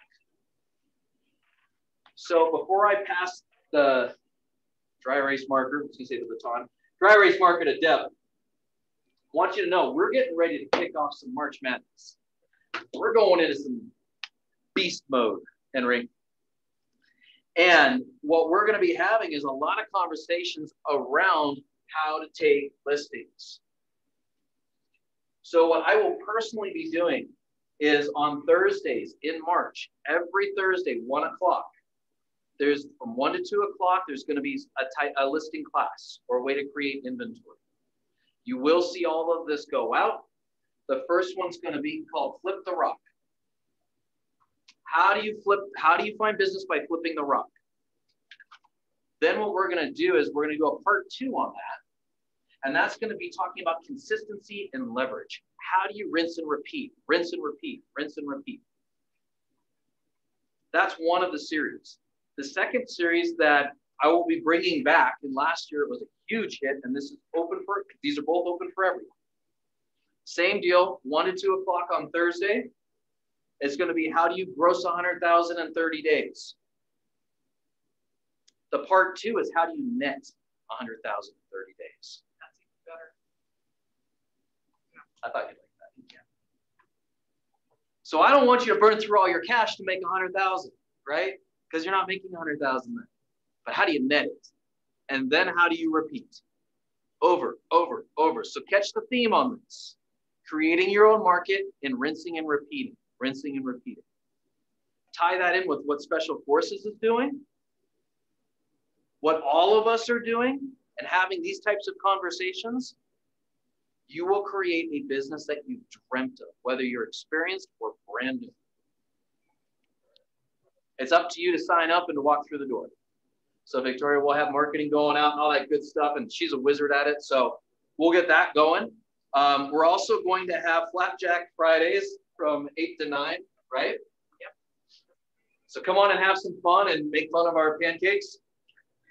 So before I pass the dry erase marker, I was going to say the baton, dry erase marker to Deb, I want you to know we're getting ready to kick off some March Madness. We're going into some beast mode, Henry. And what we're going to be having is a lot of conversations around how to take listings. So what I will personally be doing is on Thursdays in March, every Thursday, 1 o'clock. There's from 1 to 2 o'clock, there's going to be a listing class or a way to create inventory. You will see all of this go out. The first one's going to be called Flip the Rock. How do you find business by flipping the rock? Then what we're going to do is we're going to do a part 2 on that. And that's going to be talking about consistency and leverage. How do you rinse and repeat, rinse and repeat, rinse and repeat? That's one of the series. The second series that I will be bringing back, and last year it was a huge hit, and this is open for, these are both open for everyone. Same deal, 1 to 2 o'clock on Thursday. It's going to be how do you gross 100,000 in 30 days? The part 2 is how do you net 100,000 in 30 days? That's even better. I thought you'd like that. Yeah. So I don't want you to burn through all your cash to make 100,000, right? Because you're not making 100,000 then. But how do you net it? And then how do you repeat? Over, over, over. So catch the theme on this. Creating your own market and rinsing and repeating, rinsing and repeating. Tie that in with what Special Forces is doing, what all of us are doing, and having these types of conversations. You will create a business that you dreamt of, whether you're experienced or brand new. It's up to you to sign up and to walk through the door. So Victoria will have marketing going out and all that good stuff, and she's a wizard at it. So we'll get that going. We're also going to have Flapjack Fridays from 8 to 9, right? Yep. So come on and have some fun and make fun of our pancakes.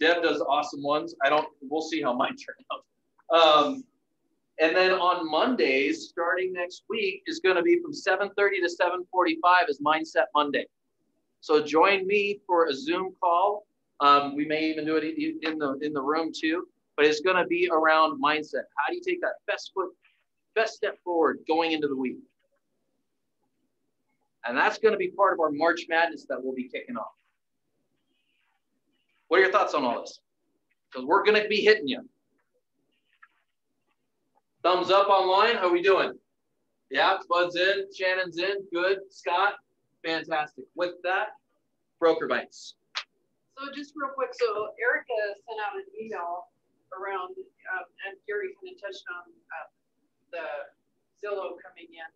Deb does awesome ones. We'll see how mine turn out. And then on Mondays, starting next week, is going to be from 7:30 to 7:45 is Mindset Monday. So join me for a Zoom call. We may even do it in the room too, but it's going to be around mindset. How do you take that best step forward going into the week? And that's going to be part of our March Madness that we'll be kicking off. What are your thoughts on all this? Because we're going to be hitting you. Thumbs up online. How are we doing? Yeah, Bud's in. Shannon's in. Good. Scott, fantastic. With that, Broker Bites. So just real quick, so Erica sent out an email around, and Gary kind of touched on the Zillow coming in.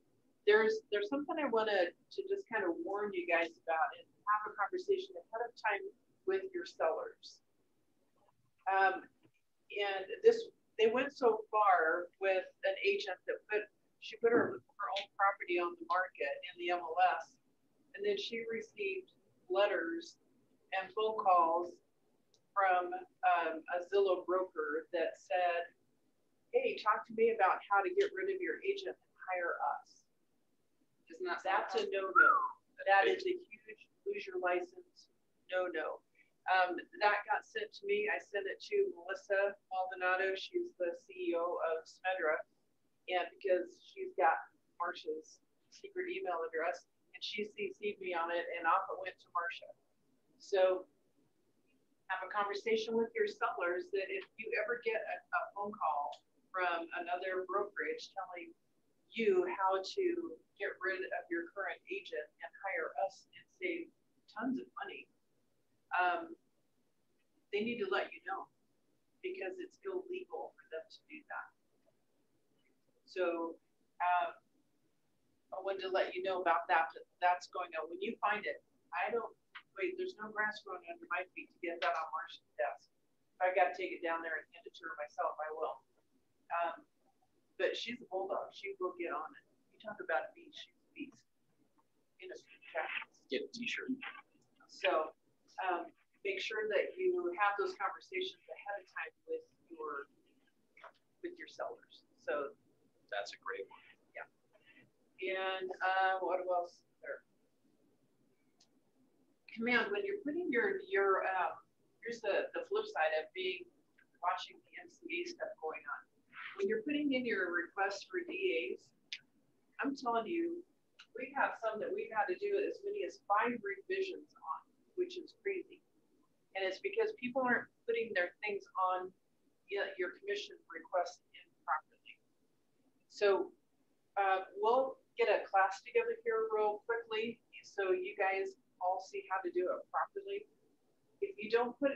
There's something I wanted to just kind of warn you guys about and have a conversation ahead of time with your sellers. And they went so far with an agent that she put her own property on the market in the MLS, and then she received letters and phone calls from a Zillow broker that said, hey, talk to me about how to get rid of your agent and hire us. Isn't That's a no-no. That is a huge lose your license no-no. That got sent to me. I sent it to Melissa Maldonado. She's the CEO of Smedra. And because she's got Marsha's secret email address, and she CC'd me on it, and off it went to Marsha. So have a conversation with your sellers that if you ever get a phone call from another brokerage telling you how to get rid of your current agent and hire us and save tons of money, they need to let you know, because it's illegal for them to do that. So I wanted to let you know about that. That's going on. When you find it, there's no grass growing under my feet to get that on Marsha's desk. If I got to take it down there and hand it to her myself, I will. But she's a bulldog. She will get on it. You talk about a beast, she's a beast. Get a t-shirt. So make sure that you have those conversations ahead of time with your sellers. So that's a great one. Yeah. And what else is there? Command, when you're putting your here's the flip side of watching the MCA stuff going on. When you're putting in your requests for DAs, I'm telling you, we have some that we've had to do as many as 5 revisions on, which is crazy. And it's because people aren't putting their things on your commission request in properly. So we'll get a class together here real quickly so you guys all see how to do it properly. If you don't put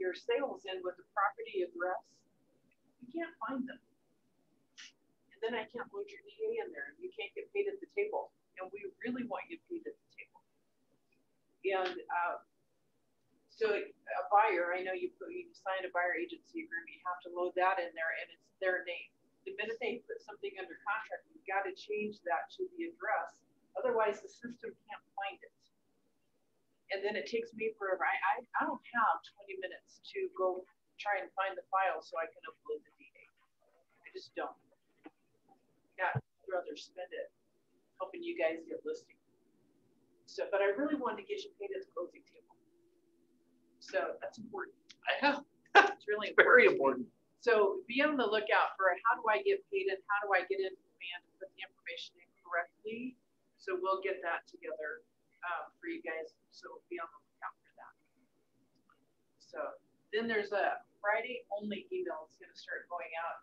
your sales in with the property address, you can't find them. And then I can't load your DA in there and you can't get paid at the table. And we really want you paid at the table. And so a buyer, I know you sign a buyer agency agreement, you have to load that in there and it's their name. The minute they put something under contract, you've got to change that to the address. Otherwise, the system can't find it. And then it takes me forever. I don't have 20 minutes to go try and find the file so I can upload the DA. I just don't. Yeah, I'd rather spend it helping you guys get listing. So, but I really wanted to get you paid at the closing table. So that's important. I know. It's really important. Very important. So be on the lookout for how do I get paid and how do I get into command and put the information in correctly. So we'll get that together for you guys. So be on the lookout for that. So then there's a Friday only email that's going to start going out.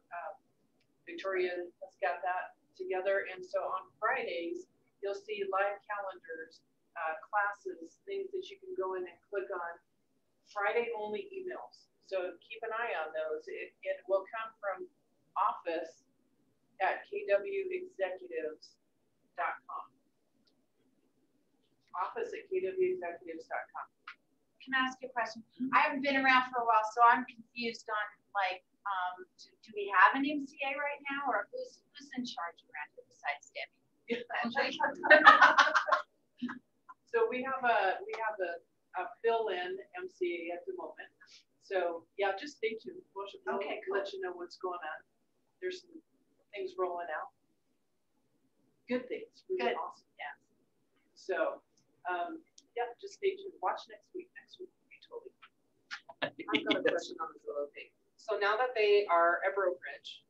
Victoria has got that together. And so on Fridays, you'll see live calendars, classes, things that you can go in and click on. Friday only emails. So keep an eye on those. It will come from office@kwexecutives.com. Office@kwexecutives.com. Can I ask you a question? I haven't been around for a while, so I'm confused on like, do we have an MCA right now, or who's in charge around here besides Debbie? So we have a fill-in MCA at the moment. So yeah, just stay tuned. We'll Okay, cool. let you know what's going on. There's some things rolling out. Good things. Really Good. Awesome. Yeah. So yeah, just stay tuned. Watch next week. Next week will be totally. I've got a question on the Zillow thing. So now that they are a brokerage,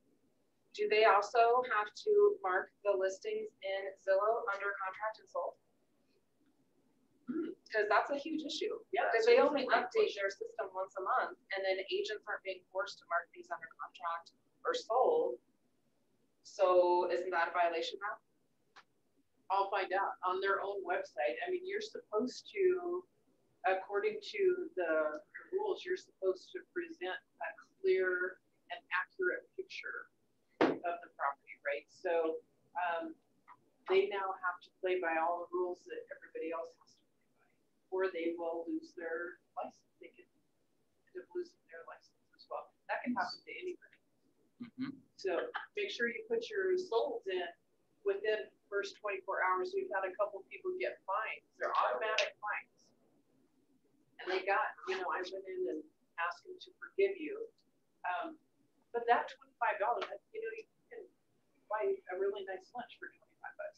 do they also have to mark the listings in Zillow under contract and sold? Because that's a huge issue. Yeah. Because they only update their system once a month, and then agents aren't being forced to mark these under contract or sold. So isn't that a violation now? I'll find out on their own website. I mean, you're supposed to, according to the rules, you're supposed to present a clear and accurate picture of the property, right? So they now have to play by all the rules that everybody else has to play by, or they will lose their license. They can end up losing their license as well. That can happen to anybody. Mm-hmm. So make sure you put your solds in within the first 24 hours. We've had a couple people get fines. They're automatic fines. And they got, I went in and asked them to forgive you. But that $25, you can buy a really nice lunch for $25.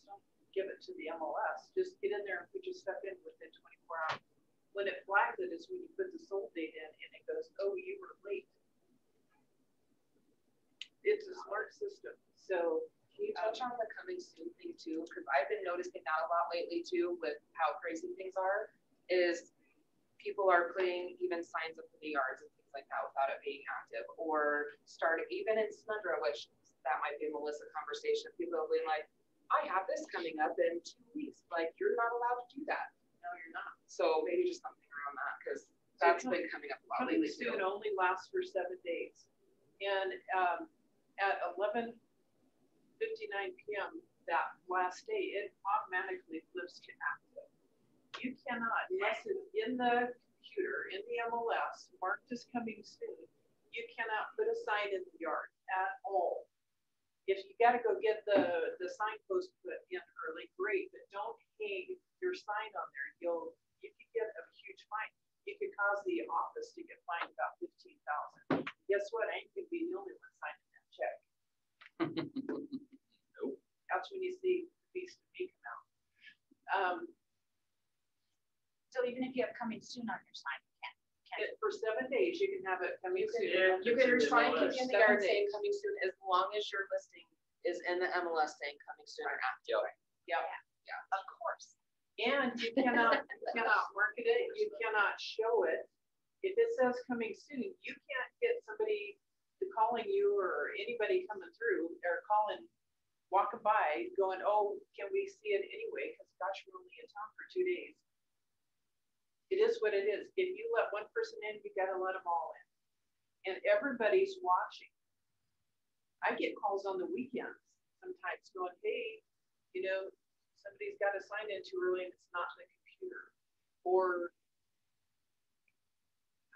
Don't give it to the MLS. Just get in there and put your stuff in within 24 hours. When it flags it is when you put the sold date in and it goes, oh, you were late. It's a smart system. So can you touch on the coming soon thing too? Because I've been noticing that a lot lately too with how crazy things are, is people are putting even signs up in the yards and things like that without it being active, or starting even in Snundra, which that might be a Melissa conversation. People will be like, I have this coming up in 2 weeks. Like, you're not allowed to do that. no, you're not. So maybe just something around that, because that's been coming up a lot Coming lately soon too. only lasts for 7 days. And at 11:59 p.m. that last day, it automatically flips to active. You cannot, unless it's in the computer, in the MLS, marked as coming soon, you cannot put a sign in the yard at all. If you got to go get the signpost put in early, great, but don't hang your sign on there. You could get a huge fine. You could cause the office to get fined about $15,000. Guess what? I ain't gonna be the only one signing that check. Nope. That's when you see the beast of me come out. So even if you have coming soon on your sign, you can't. For 7 days, you can have it coming soon. You can sign in the yard saying 7 days. coming soon as long as your listing is in the MLS saying coming soon or active. Yep. Of course. And you cannot market it, you cannot show it. If it says coming soon, you can't get somebody calling you or anybody coming through or calling walking by going, oh, can we see it anyway? Because gosh, we're only in town for 2 days. It is what it is. If you let one person in, you got to let them all in. And everybody's watching. I get calls on the weekends sometimes going, hey, you know, somebody's got to sign in too early and it's not in the computer. Or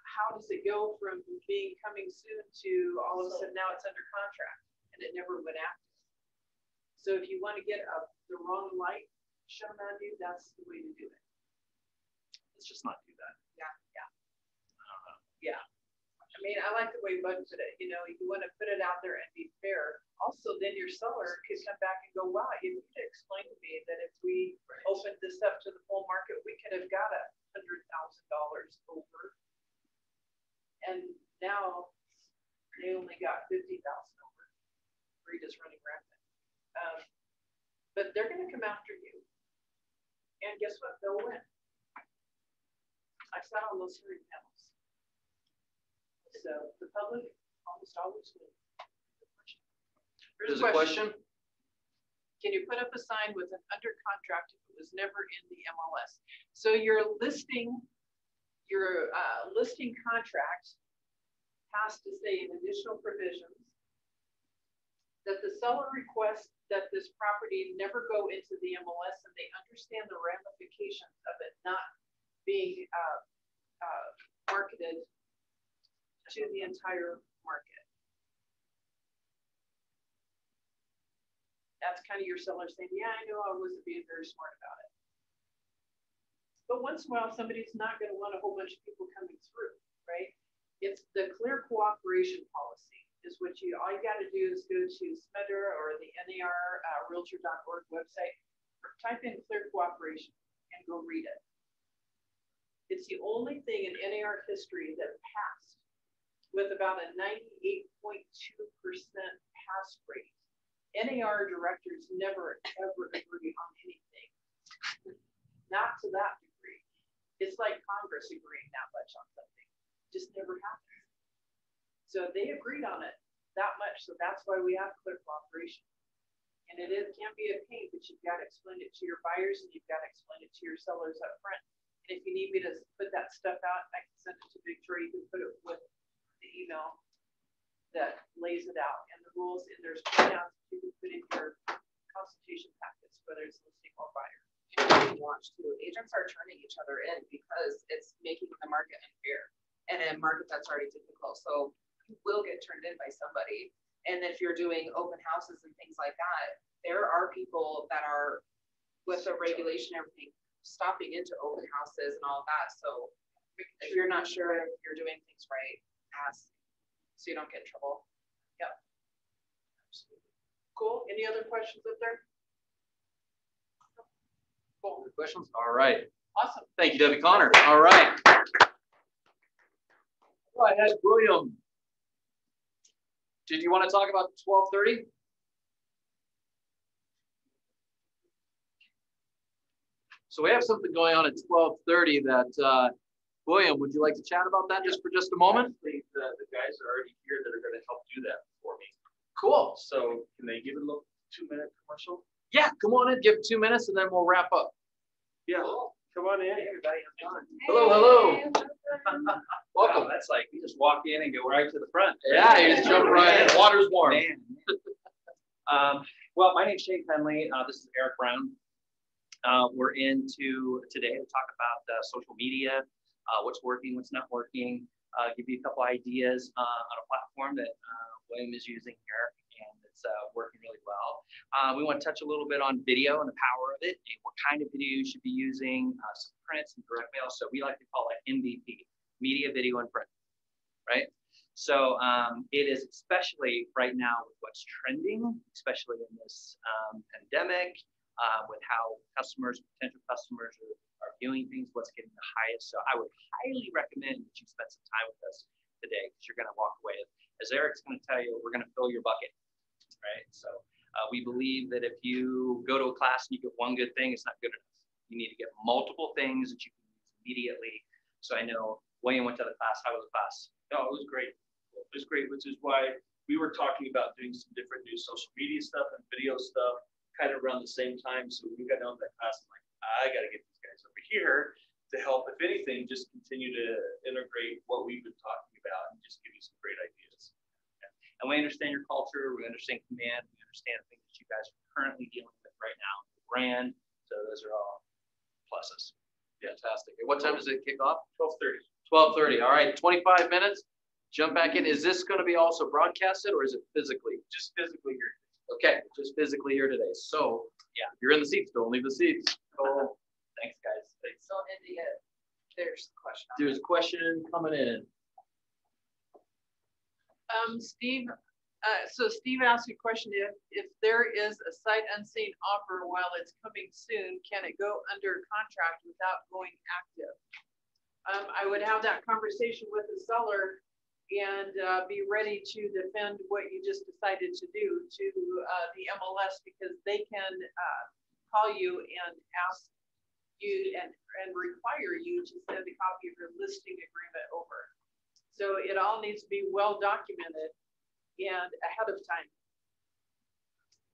how does it go from being coming soon to all of a sudden now it's under contract and it never went active? So if you want to get the wrong light shown on you, that's the way to do it. Let's just not do that. Yeah. Yeah. I mean, I like the way Bud put it. You know, you want to put it out there and be fair. Also, then your seller could come back and go, wow, you need to explain to me that if we opened this up to the full market, we could have got $100,000 over. And now they only got 50,000 over. Rita's running rampant. But they're going to come after you. And guess what? They'll win. I sat on those hearing panels. So the public almost always wins. There's a question. Can you put up a sign with an under contract if it was never in the MLS? So your listing contract has to say in additional provisions that the seller requests that this property never go into the MLS and they understand the ramifications of it not being marketed to the entire market. That's kind of your seller saying, yeah, I know I wasn't being very smart about it. But once in a while, somebody's not going to want a whole bunch of people coming through, right? It's the clear cooperation policy is what all you got to do is go to SMEDR or the NAR realtor.org website, or type in clear cooperation and go read it. It's the only thing in NAR history that passed with about a 98.2% pass rate. NAR directors never, ever agree on anything. Not to that degree. It's like Congress agreeing that much on something. Just never happens. So they agreed on it that much. So that's why we have clear cooperation. And it can be a pain, but you've got to explain it to your buyers and you've got to explain it to your sellers up front. And if you need me to put that stuff out, I can send it to Victoria. You can put it with the email that lays it out and the rules, and there's printouts you can put in your consultation packets, whether it's listing or buyer. And watch too. Agents are turning each other in because it's making the market unfair and a market that's already difficult. So you will get turned in by somebody. And if you're doing open houses and things like that, there are people that are with the regulation and everything stopping into open houses and all that. So if you're not sure if you're doing things right, ask so you don't get in trouble. Yep. Cool. Any other questions up there? Cool. Questions? All right. Awesome. Thank you, Debbie Connor. All right. Go ahead, William. Did you want to talk about 12:30? So we have something going on at 12:30 that, William, would you like to chat about that just for just a moment? Actually, the guys are already here that are going to help do that for me. Cool. So can they give it a little 2-minute commercial? Yeah, come on in, give 2 minutes, and then we'll wrap up. Yeah. Come on in, everybody. Hello, hello. Welcome. Wow, that's like, you just walk in and go right to the front. Yeah, you just jump right in. Water's warm. Man. Well, my name's Shane Penley. This is Eric Brown. We're into today to talk about social media, what's working, what's not working, give you a couple ideas on a platform that William is using here, and it's working really well. We want to touch a little bit on video and the power of it, and what kind of video you should be using, some print, some direct mail. So we like to call it MVP, media, video, and print, right? So it is especially right now with what's trending, especially in this pandemic, with how customers, potential customers are viewing things, what's getting the highest. So I would highly recommend that you spend some time with us today, because you're going to walk away, as Eric's going to tell you, we're going to fill your bucket, right? So we believe that if you go to a class and you get one good thing, it's not good enough. You need to get multiple things that you can use immediately. So I know William went to the class. How was the class? No, it was great. It was great, which is why we were talking about doing some different new social media stuff and video stuff kind of around the same time. So we got down to that class, I'm like, I got to get these guys over here to help, if anything, just continue to integrate what we've been talking about and just give you some great ideas. And we understand your culture, we understand command, we understand things that you guys are currently dealing with right now, the brand. So those are all pluses. Fantastic. And what time does it kick off? 12:30. 12:30. All right, 25 minutes. Jump back in. Is this going to be also broadcasted or is it physically? Just physically here. Okay, just physically here today. So yeah, if you're in the seats, don't leave the seats. Cool. Thanks, guys. Thanks. So India, there's the question. There's a question coming in. Steve, so Steve asked a question, if there is a sight unseen offer while it's coming soon, can it go under contract without going active? I would have that conversation with the seller and be ready to defend what you just decided to do to the MLS, because they can call you and ask you and require you to send a copy of your listing agreement over. So it all needs to be well documented and ahead of time.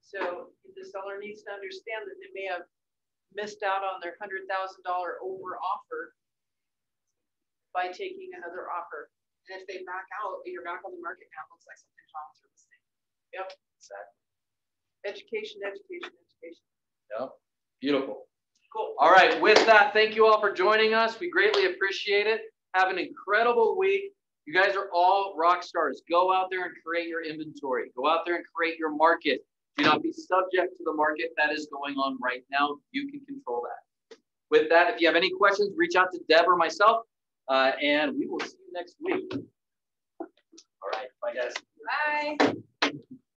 So the seller needs to understand that they may have missed out on their $100,000 over offer by taking another offer. And if they back out, you're back on the market now. It looks like something's wrong with your listing. Yep. Exactly. Education, education, education. Yep. Beautiful. Cool. All right. With that, thank you all for joining us. We greatly appreciate it. Have an incredible week. You guys are all rock stars. Go out there and create your inventory. Go out there and create your market. Do not be subject to the market that is going on right now. You can control that. With that, if you have any questions, reach out to Deb or myself, and we will see you next week. All right. Bye, guys. Bye.